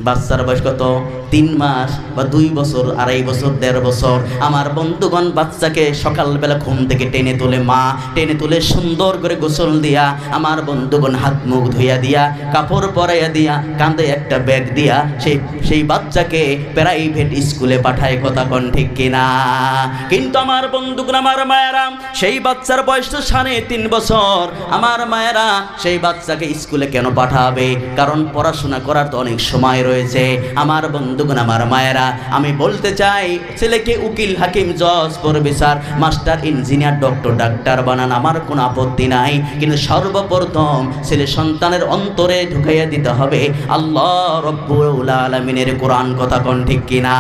বাচ্চার বয়স কত? 3 মাস বা 2 বছর, 2.5 বছর, 1.5 বছর। আমার বন্ধুগণ, বাচ্চাকে সকালবেলা ঘুম থেকে টেনে তোলে মা, টেনে তুলে সুন্দর করে গোসল দিয়া, আমার বন্ধুগণ, হাত মুখ ধুইয়া দিয়া, কাপড় পরাইয়া দিয়া, কাঁধে একটা ব্যাগ দিয়া সেই বাচ্চাকে প্রাইভেট স্কুলে পাঠায়। কথা কোন ঠিক কিনা? কিন্তু আমার বন্ধুগণ, আমার মায়েরা, সেই বাচ্চার বয়স তো 3.5 বছর। আমার মায়েরা, সেই বাচ্চাকে স্কুলে কেন পাঠাবে? কারণ পড়াশোনা করার তো অনেক সময় রয়েছে। আমার বন্ধুগণ, আমার মায়েরা, আমি বলতে চাই, ছেলেকে উকিল হাকিম জজ professor master engineer doctor doctor বানান, আমার কোনো আপত্তি নাই, কিন্তু সর্বপ্রথম ছেলে সন্তানের অন্তরে ঢুকাইয়া দিতে হবে আল্লাহ রব্বুল আলামিনের কোরআন। কথা কোন ঠিক কিনা?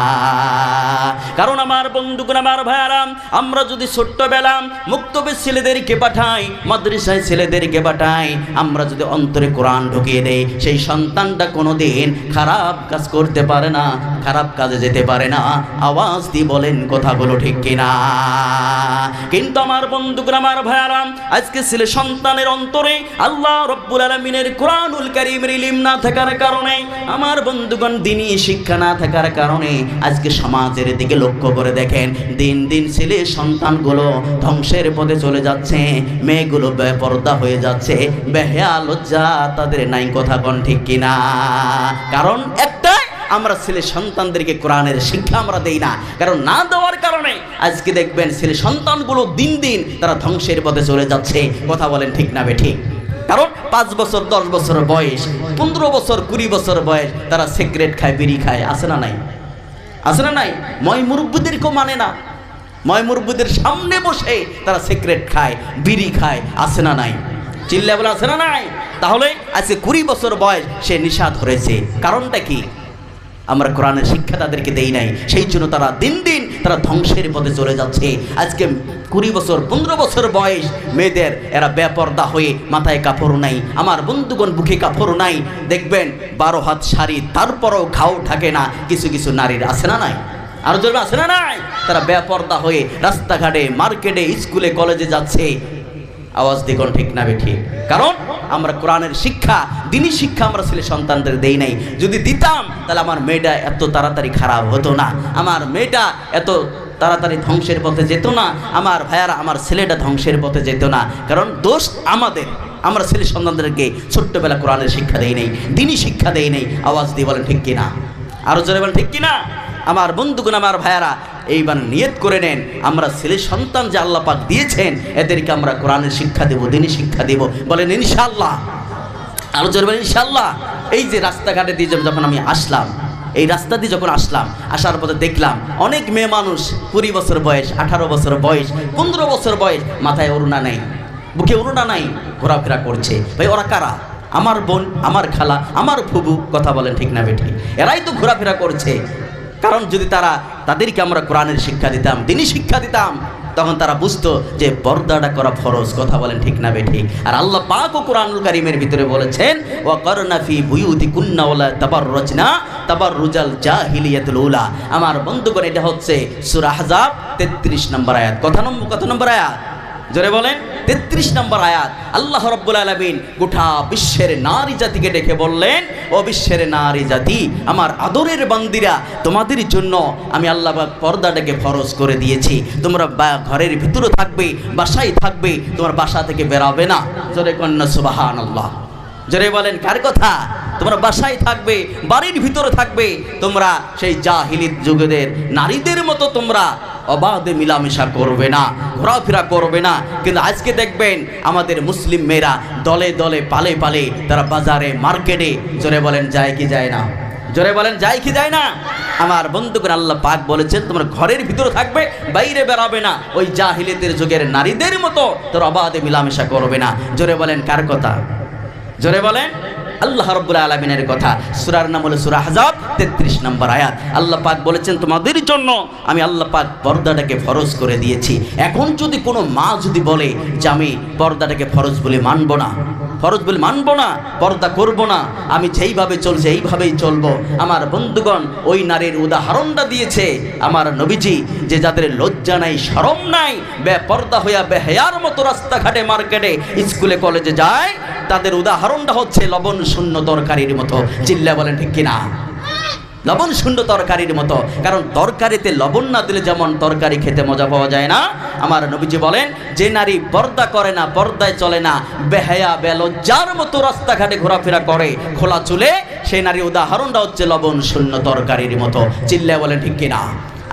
কারণ আমার বন্ধুগণ, আমার ভাইয়ারা, আমরা যদি ছোট্টবেলা মুক্তবের ছেলেদেরকে পাঠাই, মাদ্রাসায় ছেলেদেরকে পাঠাই, আমরা যদি অন্তরে কোরআন ঢুকিয়ে দেই, সেই সন্তানটা কোনোদিন খারাপ কাজ করতে পারে না, খারাপ কাজে যেতে পারে না। আওয়াজ দিয়ে বলেন কথাগুলো ঠিক কিনা? কিন্তু আমার বন্ধুগণ, আমার ভাইয়ারা, আজকে ছেলে সন্তানের অন্তরে আল্লাহ রব্বুল আলামিনের কোরআনুল কারীমের ইলম না থাকার কারণে, আমার বন্ধুগণ, দ্বীনি শিক্ষা না থাকার কারণে আজকে সমাজের দিকে লক্ষ্য করে দেখেন, দিন দিন ছেলে সন্তানগুলো ধ্বংসের পথে চলে যাচ্ছে, মেয়েগুলো বেপরদা হয়ে যাচ্ছে, বেহায়া লজ্জা তাদের নাই। কথা কোন ঠিক কিনা? কারণ একটাই, আমরা ছেলে সন্তানদেরকে কোরআনের শিক্ষা আমরা দেই না। কারণ না দেওয়ার কারণে আজকে দেখবেন ছেলে সন্তানগুলো দিন দিন তারা ধ্বংসের পথে চলে যাচ্ছে। কথা বলেন ঠিক না বেঠিক? কারণ 5 বছর, 10 বছর বয়স, 15 বছর, 20 বছর বয়স, তারা সিগারেট খায়, বিড়ি খায়। আছে না নাই? আছে না নাই? ময় মুরব্বিদেরকেও মানে না, ময় মুরব্বিদের সামনে বসে তারা সিগারেট খায়, বিড়ি খায়। আছে না নাই? চিল্লা বলে আছে না নাই? তাহলে আজকে 20 বছর বয়স সে নেশা ধরেছে। কারণটা কি? আমরা কোরআনের শিক্ষা তাদেরকে দেই নাই, সেই জন্য তারা দিন দিন তারা ধ্বংসের পথে চলে যাচ্ছে। আজকে 20 বছর 15 বছর বয়স মেয়েদের এরা বেপর্দা হয়ে মাথায় কাপড় নাই, আমার বন্ধুগণ বুকে কাপড় নাই, দেখবেন 12 হাত শাড়ি, তারপরও ঘাও থাকে না। কিছু কিছু নারীর আছে না নাই, আরো জোরে আছে না নাই, তারা বেপর্দা হয়ে রাস্তাঘাটে, মার্কেটে, স্কুলে, কলেজে যাচ্ছে। আওয়াজ দিগণ ঠিক না বেঠিক? কারণ আমরা কোরআনের শিক্ষা, দ্বীনি শিক্ষা আমরা ছেলে সন্তানদের দেই নাই। যদি দিতাম তাহলে আমার মেয়েটা এত তাড়াতাড়ি খারাপ হতো না, আমার মেয়েটা এত তাড়াতাড়ি ধ্বংসের পথে যেত না, আমার ভাইয়ারা, আমার ছেলেটা ধ্বংসের পথে যেত না। কারণ দোষ আমাদের, আমরা ছেলে সন্তানদেরকে ছোট্টবেলা কোরআনের শিক্ষা দেই নাই, দ্বীনি শিক্ষা দেই নাই। আওয়াজ দিয়ে বলেন ঠিক কিনা? আরো জোরে বলেন ঠিক কিনা? আমার বন্ধুগণ, আমার ভাইয়ারা, এইবার নিয়ত করে নেন, আমরা ছেলে সন্তান যে আল্লাহ পাক দিয়েছেন এদেরকে আমরা কোরআনের শিক্ষা দেব, দ্বীনি শিক্ষা দেব। বলেন ইনশাআল্লাহ। আরো জোরে বলেন ইনশাআল্লাহ। এই যে রাস্তাঘাটে দিয়ে যখন আমি আসলাম, এই রাস্তা দিয়ে যখন আসলাম, আসার পথে দেখলাম অনেক মেয়ে মানুষ 20 বছর বয়স, 18 বছর বয়স, 15 বছর বয়স, মাথায় ওড়না নাই, বুকে ওড়না নাই, ঘোরাফেরা করছে। ভাই ওরা কারা? আমার বোন, আমার খালা, আমার ফুবু। কথা বলেন ঠিক না বেঠিক? এরাই তো ঘোরাফেরা করছে। কারণ যদি তাদেরকে আমরা কোরআনের শিক্ষা দিতাম, দ্বীনি শিক্ষা দিতাম, তখন তারা বুঝতো যে পর্দাটা করা ফরজ। কথা বলেন ঠিক না বেঠিক? আর আল্লাহ পাক ও কোরআনুল কারীমের ভিতরে বলেছেন, ওয়া করনা ফি বুয়ুতিকুন্না ওয়ালা তাবাররুজনা তাবাররুজাল জাহিলিয়াতুল উলা। আমার বন্ধুগণ, এটা হচ্ছে সূরা আহজাব 33 নম্বর আয়াত। কত নম্বর আয়াত? জোরে বলেন। 33 নম্বর আয়াত। আল্লাহ রাব্বুল আলামিন গোটা বিশ্বের নারী জাতিকে ডেকে বললেন, ও বিশ্বের নারী জাতি, আমার আদরের বান্দিরা, তোমাদের জন্য আমি আল্লাহ পাক পর্দাটাকে ফরজ করে দিয়েছি। তোমরা ঘরের ভিতরে থাকবে, বাসায় থাকবে, তোমার বাসা থেকে বেরাবে না। জোরে কন্যা সুবহানাল্লাহ। জোরে বলেন কার কথা? তোমরা বাসায় থাকবে, বাড়ির ভিতরে থাকবে, তোমরা সেই জাহিলিয়ত যুগের নারীদের মতো তোমরা অবাধে মিলামেশা করবে না, ঘোরাফেরা করবে না। কিন্তু আজকে দেখবেন আমাদের মুসলিম মেয়েরা দলে দলে, পালে পালে তারা বাজারে, মার্কেটে, জোরে বলেন যায় কি যায় না? জোরে বলেন যায় কি যায় না? আমার বন্ধুগণ, আল্লাহ পাক বলেছেন তোমরা ঘরের ভিতরে থাকবে, বাইরে বেরাবে না। ওই জাহিলিয়তের যুগের নারীদের মতো তোমরা অবাধে মিলামেশা করবে না। জোরে বলেন কার কথা? জোরে বলেন আল্লাহ রাব্বুল আলামিনের কথা। সূরার নাম হলো সূরা আহজাব 33 নম্বর আয়াত। আল্লাহ পাক বলেছেন তোমাদের জন্য আমি আল্লাহ পাক পর্দাটাকে ফরজ করে দিয়েছি। এখন যদি কোনো মা যদি বলে যে আমি পর্দাটাকে ফরজ বলে মানব না, ফরজ বলে মানব না, পর্দা করব না, আমি যেইভাবে চলছে এইভাবেই চলবো, আমার বন্ধুগণ ওই নারীর উদাহরণটা দিয়েছে আমার নবীজি, যে যাদের লজ্জা নাই, শরম নাই, বেপর্দা হইয়া বেহায়ার মতো রাস্তাঘাটে, মার্কেটে, স্কুলে, কলেজে যায়, তাদের উদাহরণটা হচ্ছে লবণ শূন্য তরকারির মতো। চিল্লা বলেন ঠিক কিনা? লবণ শূন্য তরকারির মতো। কারণ তরকারিতে লবণ না দিলে যেমন তরকারি খেতে মজা পাওয়া যায় না, আমার নবীজি বলেন যে নারী পর্দা করে না, পর্দায় চলে না, বেহায়া বেলজ্জার মতো রাস্তাঘাটে ঘোরাফেরা করে খোলা চুলে, সেই নারীর উদাহরণটা হচ্ছে লবণ শূন্য তরকারির মতো। চিল্লা বলেন ঠিক কিনা?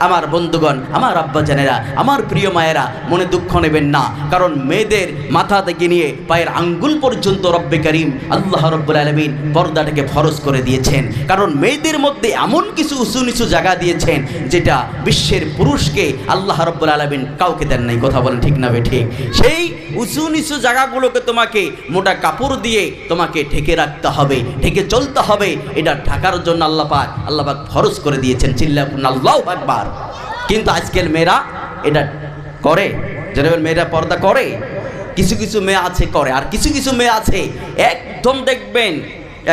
আমার বন্ধুগণ, আমার আব্বাজানেরা, আমার প্রিয় মায়েরা, মনে দুঃখ নেবেন না। কারণ মেয়েদের মাথা থেকে নিয়ে পায়ের আঙ্গুল পর্যন্ত রব্বে কারীম আল্লাহ রাব্বুল আলামিন পর্দাটাকে ফরজ করে দিয়েছেন। কারণ মেয়েদের মধ্যে এমন কিছু উঁচু নিচু জায়গা দিয়েছেন যেটা বিশ্বের পুরুষকে আল্লাহ রাব্বুল আলামিন কাউকে দেন নাই। কথা বলেন ঠিক না বেঠিক? সেই উঁচু নিচু জায়গাগুলোকে তোমাকে মোটা কাপড় দিয়ে তোমাকে ঢেকে রাখতে হবে, ঢেকে চলতে হবে। এটা ঢাকার জন্য আল্লাহ পাক ফরজ করে দিয়েছেন। চিল্লা আল্লাহু আকবার। কিন্তু আজকের মেয়েরা এটা করে, যেরকম মেয়েরা পর্দা করে, কিছু কিছু মেয়ে আছে করে, আর কিছু কিছু মেয়ে আছে একদম দেখবেন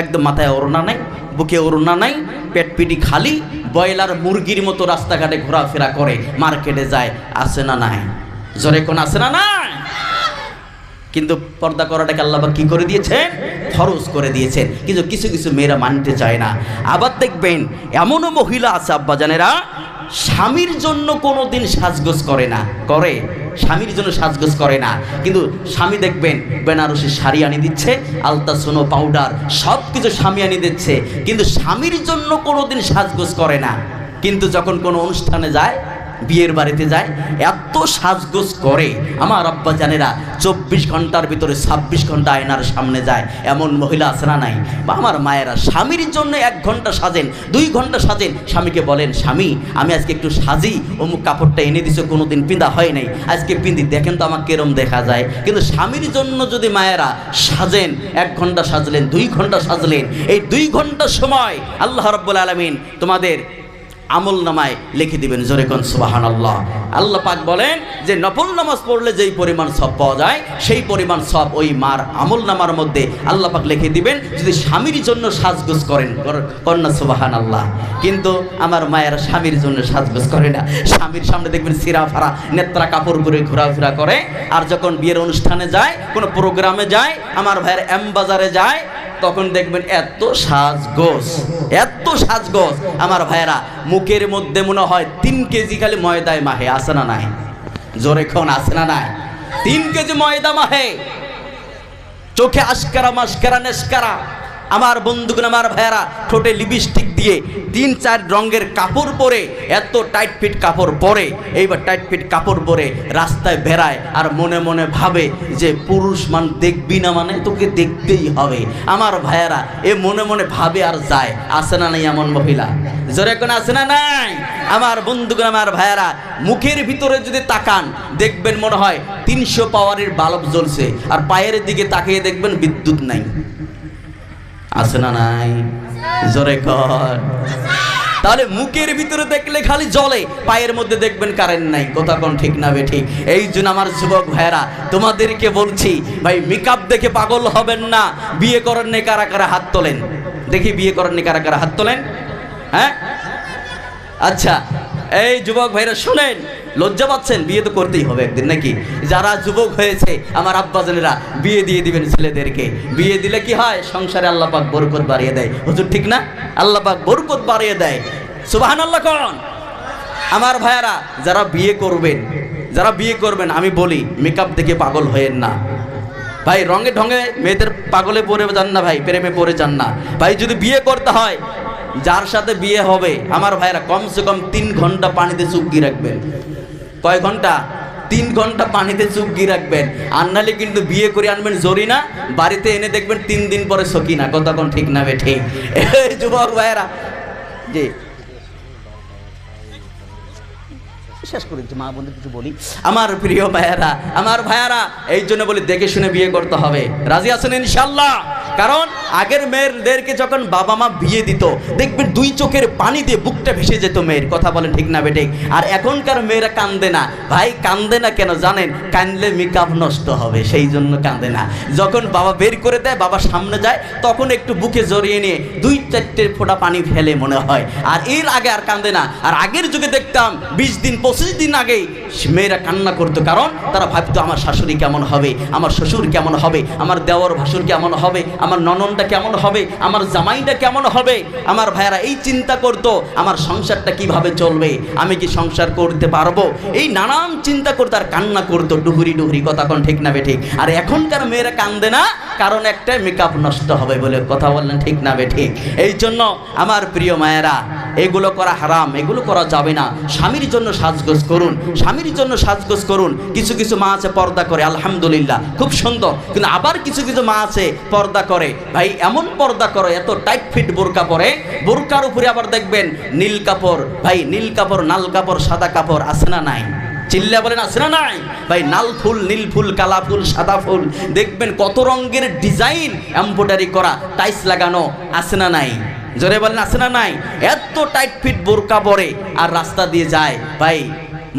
একদম মাথায় ওড়না নাই, বুকে ওড়না নাই, পেট পিটি খালি, ব্রয়লার মুরগির মতো রাস্তাঘাটে ঘোরাফেরা করে, মার্কেটে যায়। আছে না নাই? জোরে কোন আছে না নাই? কিন্তু পর্দা করাটাকে আল্লাহ কি করে দিয়েছেন? ফরজ করে দিয়েছেন। কিন্তু কিছু কিছু মেয়েরা মানতে চায় না। আবার দেখবেন এমনও মহিলা আছে আব্বাজানেরা, স্বামীর জন্য কোনোদিন সাজগোজ করে না, করে স্বামীর জন্য সাজগোজ করে না, কিন্তু স্বামী দেখবেন বেনারসি শাড়ি আনি দিচ্ছে, আলতা সোনো পাউডার সব কিছু স্বামী আনি দিচ্ছে, কিন্তু স্বামীর জন্য কোনোদিন সাজগোজ করে না। কিন্তু যখন কোনো অনুষ্ঠানে যায় বিয়ের বাড়িতে যায়, এত সাজগোজ করে আমার আব্বা জানেরা 24 ঘন্টার ভিতরে 26 ঘন্টা আয়নার সামনে যায়, এমন মহিলা আছে না নাই? বা আমার মায়েরা স্বামীর জন্য 1 ঘন্টা সাজেন, 2 ঘন্টা সাজেন, স্বামীকে বলেন স্বামী আমি আজকে একটু সাজি, অমুক কাপড়টা এনে দিছো, কোনোদিন পিঁধা হয় নাই, আজকে পিঁধি, দেখেন তো আমার কেরম দেখা যায়। কিন্তু স্বামীর জন্য যদি মায়েরা সাজেন, 1 ঘন্টা সাজলেন, 2 ঘন্টা সাজলেন, এই 2 ঘন্টা সময় আল্লাহ রাব্বুল আলামিন তোমাদের আমল নামায় লিখে দিবেন। জোরে কোন সুবহানাল্লাহ। আল্লাহ পাক বলেন যে নফল নামাজ পড়লে যেই পরিমাণ সওয়াব পাওয়া যায়, সেই পরিমাণ সওয়াব ওই মার আমল নামার মধ্যে আল্লাহ পাক লিখে দিবেন যদি স্বামীর জন্য সাজগোজ করেন। কন্যা সুবহানাল্লাহ। কিন্তু আমার মায়েরা স্বামীর জন্য সাজগোজ করে না, স্বামীর সামনে দেখবেন সিরা ফারা নেত্রা কাপড় পরে ঘোরাফেরা করে। আর যখন বিয়ের অনুষ্ঠানে যায়, কোনো প্রোগ্রামে যায়, আমার ভাইয়ের এম বাজারে যায়, তখন দেখবেন এত সাজগোজ, এত সাজগোজ। আমার ভাইয়েরা মুখের মধ্যে মনে হয় 3 কেজি খালি ময়দায় মাহে, আছে না নাই? জোরে কোন আছে না নাই? 3 কেজি ময়দা মাহে, চোখে আশকারা মাস্কারা নেস্কারা। আমার বন্ধুগণ, আমার ভাইয়েরা ঠোঁটে লিপস্টিক দিয়ে 3-4 রঙের কাপড় পরে, এত টাইট ফিট কাপড় পরে, এইবার টাইট ফিট কাপড় পরে রাস্তায় বেড়ায় আর মনে মনে ভাবে যে পুরুষ মান দেখবি না মানে তোকে দেখতেই হবে। আমার ভাইয়েরা এ মনে মনে ভাবে আর যায়, আছে না নাই এমন মহিলা? জোরে কোন আছে না নাই? আমার বন্ধুগণ, আমার ভাইয়েরা মুখের ভিতরে যদি তাকান দেখবেন মনে হয় 300 পাওয়ারের বাল্ব জ্বলছে, আর পায়ের দিকে তাকিয়ে দেখবেন বিদ্যুৎ নাই, আছে না নাই? জোরে কর। তাহলে মুখের ভিতরে দেখলে খালি জ্বলে, পায়ের মধ্যে দেখবেন কারেন্ট নাই। কথা কোন ঠিক না বে ঠিক? এই জন্য আমার যুবক ভাইয়েরা তোমাদেরকে বলছি, ভাই মেকআপ দেখে পাগল হবেন না। বিয়ে করেন নি কারা কারা হাত তোলেন দেখি, বিয়ে করেন নি কারা কারা হাত তোলেন? হ্যাঁ, আচ্ছা এই যুবক ভাইরা শুনেন, লজ্জা পাচ্ছেন? বিয়ে তো করতেই হবে একদিন নাকি? যারা যুবক হয়েছে আমার আব্বাজানেরা বিয়ে দিয়ে দিবেন ছেলেদেরকে। বিয়ে দিলে কি হয়? সংসারে আল্লাহ পাক বরকত বাড়িয়ে দেয়। হুজুর ঠিক না? আল্লাহ পাক বরকত বাড়িয়ে দেয়। সুবহানাল্লাহ কোন? আমার ভাইয়ারা যারা বিয়ে করবেন, যারা বিয়ে করবেন, আমি বলি মেকআপ দেখে পাগল হয়েন না ভাই। রঙে ঢঙে মেয়েদের পাগলে পড়ে যান না ভাই, প্রেমে পড়ে যান না ভাই। যদি বিয়ে করতে হয়, যার সাথে বিয়ে হবে আমার ভাইরা কমসে কম 3 ঘন্টা পানিতে চুপকি রাখবেন। কয় ঘন্টা? 3 ঘন্টা পানিতে চুপকি রাখবেন। আর নাহলে কিন্তু বিয়ে করে আনবেন জরিনা, বাড়িতে এনে দেখবেন 3 দিন পরে সকিনা। কথা কোন ঠিক না বে ঠিক? এই যুবক ভাইরা, জি শেষ করে দিচ্ছি, মা বন্ধু কিছু বলি। আমার প্রিয় ভাইয়ারা, আমার ভাইয়ারা এই জন্য বলি দেখে শুনে বিয়ে করতে হবে। রাজি আছেন ইনশাল্লাহ? কারণ আগের মেয়েদেরকে যখন বাবা মা বিয়ে দিত দেখবেন 2 চোখের পানি দিয়ে বুকটা ভেসে যেত মেয়ের। কথা বলেন ঠিক না বেটে? আর এখনকার মেয়েরা কান্দে না ভাই। কান্দে না কেন জানেন? কান্দলে মেকআপ নষ্ট হবে, সেই জন্য কান্দে না। যখন বাবা বের করে দেয়, বাবা সামনে যায়, তখন একটু বুকে জড়িয়ে নিয়ে 2-4 ফোঁটা পানি ফেলে মনে হয়। আর এর আগে আর কান্দে না। আর আগের যুগে দেখতাম 20 দিন 25 দিন আগেই মেয়েরা কান্না করতো, কারণ তারা ভাবতো আমার শাশুড়ি কেমন হবে, আমার শ্বশুর কেমন হবে, আমার দেওর ভাসুর কেমন হবে, আমার নননটা কেমন হবে, আমার জামাইটা কেমন হবে। আমার ভাইয়ারা এই চিন্তা করতো আমার সংসারটা কিভাবে চলবে, আমি কি সংসার করতে পারবো, এই নানান চিন্তা করতো আর কান্না করতো ডুহুরি ডুহুরি। কথা কোন ঠিক না বে ঠিক? আর এখনকার মেয়েরা কান্দে না, কারণ একটা মেকআপ নষ্ট হবে বলে। কথা বললেন ঠিক না বে ঠিক? এই জন্য আমার প্রিয় মায়েরা এগুলো করা হারাম, এগুলো করা যাবে না। স্বামীর জন্য সাজগোজ করুন, স্বামীর জন্য সাজগোজ করুন। কিছু কিছু মা আছে পর্দা করে, আলহামদুলিল্লাহ খুব সুন্দর। কিন্তু আবার কিছু কিছু মা আছে পর্দা করে ভাই, এমন পর্দা করে এত টাইট ফিট বোরকা পরে, বোরকার উপরে আবার দেখবেন নীল কাপড়। ভাই নীল কাপড়, নাল কাপড়, সাদা কাপড় আছে না নাই? চিল্লা বলেন আছে না নাই? ভাই নাল ফুল, নীল ফুল, কালা ফুল, সাদা ফুল, দেখবেন কত রঙের ডিজাইন এমব্রয়ডারি করা, টাইস লাগানো, আছে না নাই? জোরে বলেন আছে না নাই? এত টাইট ফিট বোরকা পরে আর রাস্তা দিয়ে যায় ভাই,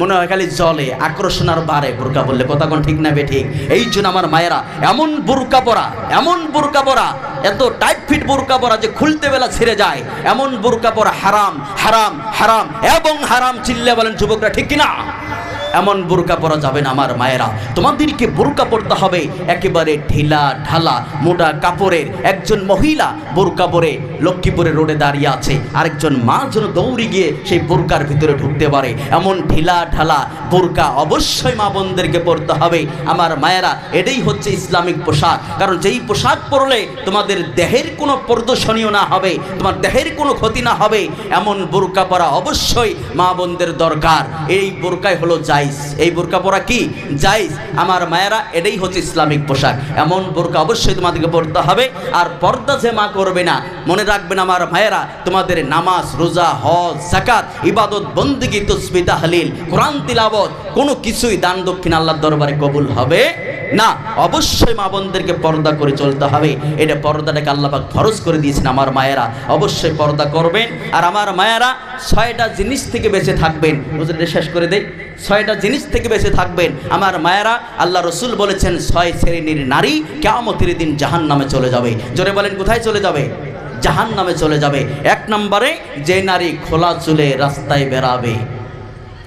মনে হয় খালি জলে, আকর্ষণ আর বাড়ে বোরকা বললে। কথা কোন ঠিক না বে ঠিক? এই জন্য আমার মায়েরা এমন বোরকা পরা, এমন বোরকা পরা, এত টাইট ফিট বোরকা পরা যে খুলতে বেলা ছেড়ে যায়, এমন বোরকা পরা হারাম, হারাম, হারাম এবং হারাম। চিল্লা বলেন যুবকরা ঠিক কিনা? এমন বোরকা পরা যাবে না আমার মায়েরা। তোমাদেরকে বোরকা পরতে হবে একেবারে ঢিলা ঢালা মোটা কাপড়ের। একজন মহিলা বোরকা পরে লক্ষ্মীপুরের রোডে দাঁড়িয়ে আছে, আরেকজন মা যেন দৌড়ে গিয়ে সেই বোরকার ভিতরে ঢুকতে পারে এমন ঢিলা ঢালা বোরকা অবশ্যই মা বোনদেরকে পরতে হবে আমার মায়েরা। এটাই হচ্ছে ইসলামিক পোশাক। কারণ যেই পোশাক পরলে তোমাদের দেহের কোনো প্রদর্শনীয় না হবে, তোমার দেহের কোনো ক্ষতি না হবে, এমন বোরকা পরা অবশ্যই মা বোনদের দরকার। এই বোরকাই হলো জায়েজ। এই বোরকা পরা কি জায়েজ আমার মায়েরা। এটাই হচ্ছে ইসলামিক পোশাক। এমন বোরকা অবশ্যই তোমাদেরকে পরতে হবে। আর পর্দা যে মা করবে না, মনে রাখবেন আমার মায়েরা, তোমাদের নামাজ রোজা হজ যাকাত ইবাদত বন্দেগী তাসবিহ তাহলিল কোরআন তিলাওয়াত কোনো কিছুই দান দক্ষিণ আল্লাহর দরবারে কবুল হবে না। অবশ্যই মা বোনদেরকে পর্দা করে চলতে হবে। এটা পর্দাটাকে আল্লাহ পাক ফরজ করে দিয়েছেন আমার মায়েরা, অবশ্যই পর্দা করবেন। আর আমার মায়েরা 6টা জিনিস থেকে বেঁচে থাকবেন। বুঝলে শেষ করে দেই, 6টা জিনিস থেকে বেঁচে থাকবেন আমার মায়েরা। আল্লাহ রসুল বলেছেন 6 শ্রেণীর নারী কিয়ামতের দিন জাহান্নামে চলে যাবে। জোরে বলেন কোথায় চলে যাবে? জাহান্নামে চলে যাবে। 1 নম্বরে যে নারী খোলা চুলে রাস্তায় বেরাবে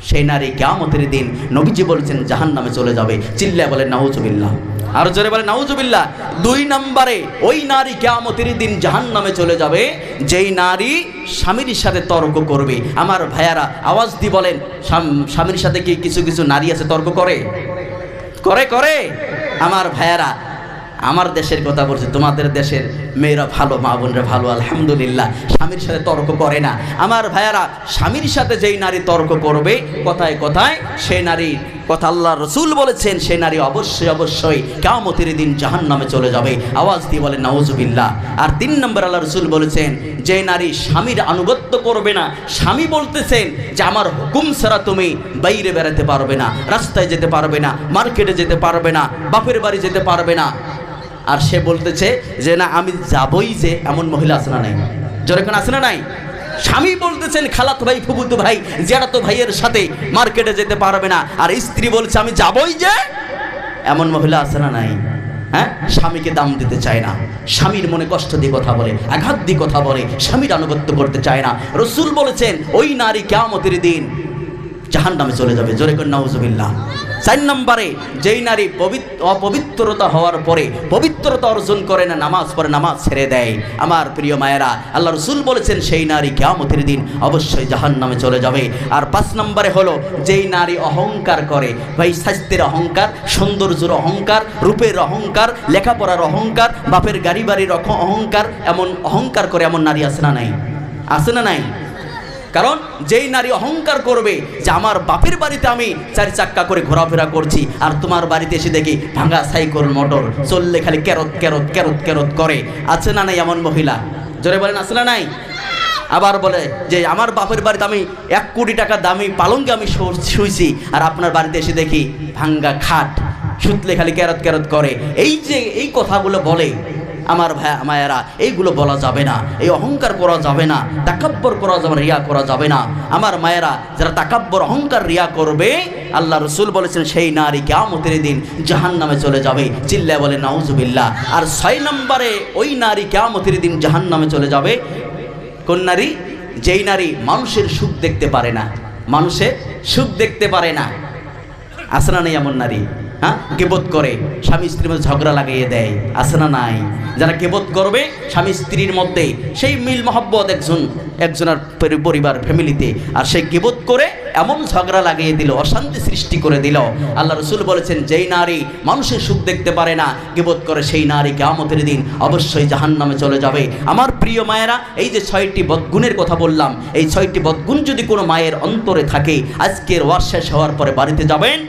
সেই নারী কিয়ামতের দিন নবীজি বলেছেন জাহান্নামে চলে যাবে। চিল্লায় বলেন নাউজুবিল্লাহ, আর জোরে বলেন নাউজুবিল্লাহ। 2 নম্বরে ওই নারী কিয়ামতের দিন জাহান্নামে চলে যাবে যেই নারী স্বামীর সাথে তর্ক করবে। আমার ভাইয়ারা আওয়াজ দিয়ে বলেন, স্বামীর সাথে কি কিছু কিছু নারী আছে তর্ক করে? করে আমার ভাইয়ারা, আমার দেশের কথা বলছে, তোমাদের দেশের মেয়েরা ভালো, মা বোনরা ভালো আলহামদুলিল্লাহ, স্বামীর সাথে তর্ক করে না। আমার ভাইয়ারা, স্বামীর সাথে যেই নারী তর্ক করবে কথায় কথায়, সেই নারীর কথা আল্লাহ রসুল বলেছেন সেই নারী অবশ্যই কিয়ামতের দিন জাহান্নামে চলে যাবে। আওয়াজ দিয়ে বলেন নাউজুবিল্লাহ। আর 3 নম্বর আল্লাহ রসুল বলেছেন যে নারী স্বামীর আনুগত্য করবে না, স্বামী বলতেছেন যে আমার হুকুম ছাড়া তুমি বাইরে বেড়াতে পারবে না, রাস্তায় যেতে পারবে না, মার্কেটে যেতে পারবে না, বাপের বাড়ি যেতে পারবে না, আর সে বলতেছে যে না আমি যাবই, যে এমন মহিলা আছে না নাই? জোরে কোন আছে না নাই? স্বামী বলতেছেন খালাতো ভাই ফুফুতো ভাই জ্যাঠাতো ভাইয়ের সাথে মার্কেটে যেতে পারবে না, আর স্ত্রী বলছে আমি যাবই, যে এমন মহিলা আছে না নাই? হ্যাঁ, স্বামীকে দাম দিতে চায় না, স্বামীর মনে কষ্ট দিয়ে কথা বলে, আঘাত দিয়ে কথা বলে, স্বামীর আনুগত্য করতে চায় না। রসুল বলেছেন ওই নারী কিয়ামতের দিন জাহান্নামে চলে যাবে। জোরে করে নাউজুবিল্লাহ। 4 নম্বরে যেই নারী অপবিত্রতা হওয়ার পরে পবিত্রতা অর্জন করে না, নামাজ পড়ে, নামাজ ছেড়ে দেয়, আমার প্রিয় মায়েরা, আল্লাহ রসুল বলেছেন সেই নারী কিয়ামতের দিন অবশ্যই জাহান্নামে চলে যাবে। আর 5 নম্বরে হলো যেই নারী অহংকার করে, ভাই স্বাস্থ্যের অহংকার, সৌন্দর্যের অহংকার, রূপের অহংকার, লেখাপড়ার অহংকার, বাপের গাড়ি বাড়ির অহংকার, এমন অহংকার করে এমন নারী আছে না নাই? আছে না নাই? কারণ যেই নারী অহংকার করবে যে আমার বাপের বাড়িতে আমি 4 চাক্কা করে ঘোরাফেরা করছি, আর তোমার বাড়িতে এসে দেখি ভাঙা সাইকেল মোটর, চললে খালি ক্যারত করে, আছে না নাই এমন মহিলা? জোরে বলেন আছে না নাই? আবার বলে যে আমার বাপের বাড়িতে আমি 1 কোটি টাকা দামি পালঙ্কে আমি শুইছি, আর আপনার বাড়িতে এসে দেখি ভাঙ্গা খাট, শুতলে খালি ক্যারত করে। এই যে এই কথাগুলো বলে আমার ভাই মায়েরা, এইগুলো বলা যাবে না, এই অহংকার করা যাবে না, তাকাব্বর করা যাবে না, রিয়া করা যাবে না। আমার মায়েরা, যারা তাকাব্বর অহংকার রিয়া করবে আল্লাহ রসুল বলেছেন সেই নারী কিয়ামতের দিন জাহান্নামে চলে যাবে। চিল্লায় বলে নাউজুবিল্লাহ। আর 6 নম্বরে ওই নারী কিয়ামতের দিন জাহান্নামে চলে যাবে কোন নারী? যেই নারী মানুষের সুখ দেখতে পারে না, মানুষের সুখ দেখতে পারে না। আছে না নাই এমন নারী? হ্যাঁ, গীবত করে, স্বামী স্ত্রীর মধ্যে ঝগড়া লাগিয়ে দেয়, আছে না নাই? যারা গীবত করবে স্বামী স্ত্রীর মধ্যে সেই মিল মহব্বত একজনের পরিবার ফ্যামিলিতে, আর সেই গীবত করে এমন ঝগড়া লাগিয়ে দিল, অশান্তি সৃষ্টি করে দিল। আল্লাহ রসুল বলেছেন যেই নারী মানুষের সুখ দেখতে পারে না, গীবত করে, সেই নারী কিয়ামতের দিন অবশ্যই জাহান্নামে চলে যাবে। আমার প্রিয় মায়েরা, এই যে 6টি বদগুণের কথা বললাম, এই 6টি বদগুণ যদি কোনো মায়ের অন্তরে থাকে, আজকের ওয়াজ শেষ হওয়ার পরে বাড়িতে যাবেন,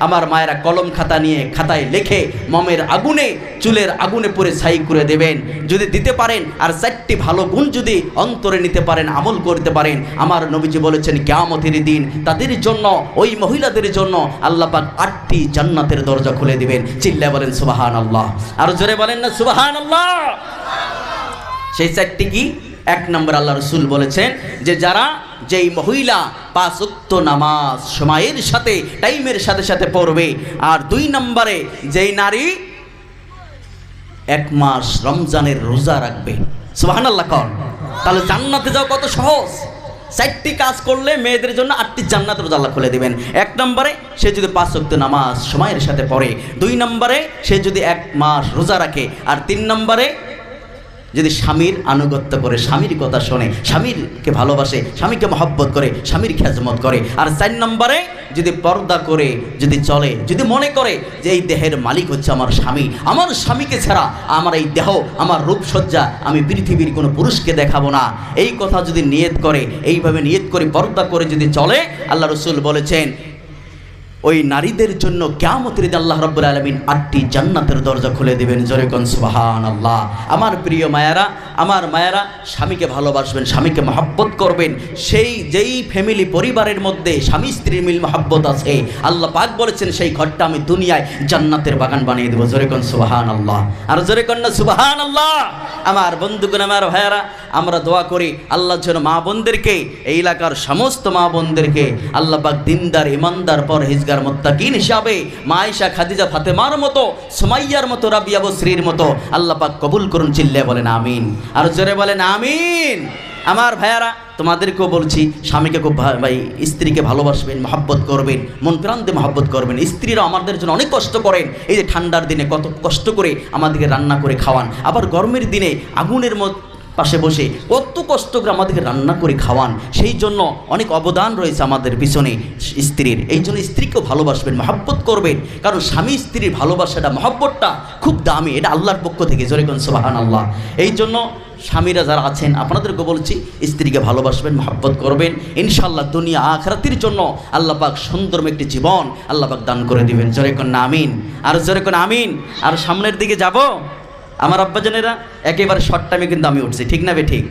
আমার মায়েরা কলম খাতা নিয়ে খাতায় লিখে মমের আগুনে, চুলের আগুনে পরে ছাই করে দেবেন যদি দিতে পারেন। আর 4টি ভালো গুণ যদি অন্তরে নিতে পারেন, আমল করতে পারেন, আমার নবীজি বলেছেন কিয়ামতের দিন তাদের জন্য, ওই মহিলাদের জন্য আল্লাহ পাক 8টি জান্নাতের দরজা খুলে দিবেন। চিল্লায় বলেন সুবহানাল্লাহ, আর জোরে বলেন না সুবহানাল্লাহ। সেই 4টি কি? 1 নম্বর আল্লাহ রসুল বলেছেন যে যারা, যেই মহিলা 5 ওয়াক্ত নামাজ সময়ের সাথে টাইমের সাথে সাথে পড়বে। আর 2 নম্বরে যেই নারী 1 মাস রমজানের রোজা রাখবে। সুবহানাল্লাহ কর। তাহলে জান্নাতে যাওয়া কত সহজ। 4টি কাজ করলে মেয়েদের জন্য 8টি জান্নাত দরজা আল্লাহ খুলে দিবেন। 1 নম্বরে সে যদি 5 ওয়াক্ত নামাজ সময়ের সাথে পড়ে, 2 নম্বরে সে যদি 1 মাস রোজা রাখে, আর 3 নম্বরে যদি স্বামীর আনুগত্য করে, স্বামীর কথা শোনে, স্বামীরকে ভালোবাসে, স্বামীকে মহব্বত করে, স্বামীর খেজমত করে, আর 4 নম্বরে যদি পর্দা করে যদি চলে, যদি মনে করে যে এই দেহের মালিক হচ্ছে আমার স্বামী, আমার স্বামীকে ছাড়া আমার এই দেহ, আমার রূপসজ্জা আমি পৃথিবীর কোনো পুরুষকে দেখাবো না, এই কথা যদি নিয়ত করে, এইভাবে নিয়ত করে পর্দা করে যদি চলে, আল্লাহ রাসূল বলেছেন ওই নারীদের জন্য কিয়ামতের দিন আল্লাহ রাব্বুল আলামিন 8টি জান্নাতের দরজা খুলে দিবেন। জোরে কোন সুবহানাল্লাহ। আমার প্রিয় মায়েরা, আমার মায়েরা, স্বামীকে ভালোবাসবেন, স্বামীকে মহব্বত করবেন। যেই ফ্যামিলি পরিবারের মধ্যে স্বামী স্ত্রীর মিল মহব্বত আছে, আল্লাহ পাক বলেছেন সেই ঘরটা আমি দুনিয়ায় জান্নাতের বাগান বানিয়ে দেবো। জোরে কোন সুবহানাল্লাহ। আর জোরে কোন না সুবহানাল্লাহ। আমার বন্ধুগণ, আমার ভাইয়েরা, আমরা দোয়া করি আল্লাহ যেন মা বোনদেরকে, এই এলাকার সমস্ত মা বোনদেরকে আল্লাহ পাক দিনদার, ইমানদার, পরহেজগার, মুত্তাকিন হিসাবে মা আয়েশা, খাদিজা, ফাতেমার মতো, সুমাইয়ার মতো, রাবিয়া, বসরির মতো আল্লাহ পাক কবুল করুন। চিল্লে বলেন আমিন। আর জোরে বলেন আমিন। আমার ভাইয়ারা, তোমাদেরকেও বলছি, স্বামীকে খুব স্ত্রীকে ভালোবাসবেন, মহব্বত করবেন, মন প্রাণ দিয়ে মহব্বত করবেন। স্ত্রীরা আমাদের জন্য অনেক কষ্ট করেন। এই যে ঠান্ডার দিনে কত কষ্ট করে আমাদেরকে রান্না করে খাওয়ান, আবার গরমের দিনে আগুনের পাশে বসে কত কষ্ট করে আমাদেরকে রান্না করে খাওয়ান। সেই জন্য অনেক অবদান রয়েছে আমাদের পিছনে স্ত্রীর। এই জন্য স্ত্রীকেও ভালোবাসবেন, মহব্বত করবেন, কারণ স্বামী স্ত্রীর ভালোবাসাটা, মহব্বতটা খুব দামি, এটা আল্লাহর পক্ষ থেকে। জোরে কোন সুবহানাল্লাহ। এই জন্য স্বামীরা যারা আছেন আপনাদেরকে বলছি, স্ত্রীকে ভালোবাসবেন, মহব্বত করবেন, ইনশাআল্লাহ দুনিয়া আখিরাতের জন্য আল্লাহ পাক সুন্দর একটি জীবন আল্লাহ পাক দান করে দিবেন। জোরে কোন আমিন। আর জোরে কোন আমিন। আর সামনের দিকে যাব। আমার আব্বাজানেরা, একেবারে শর্ট টাইমে কিন্তু আমি উঠছি, ঠিক না বে ঠিক?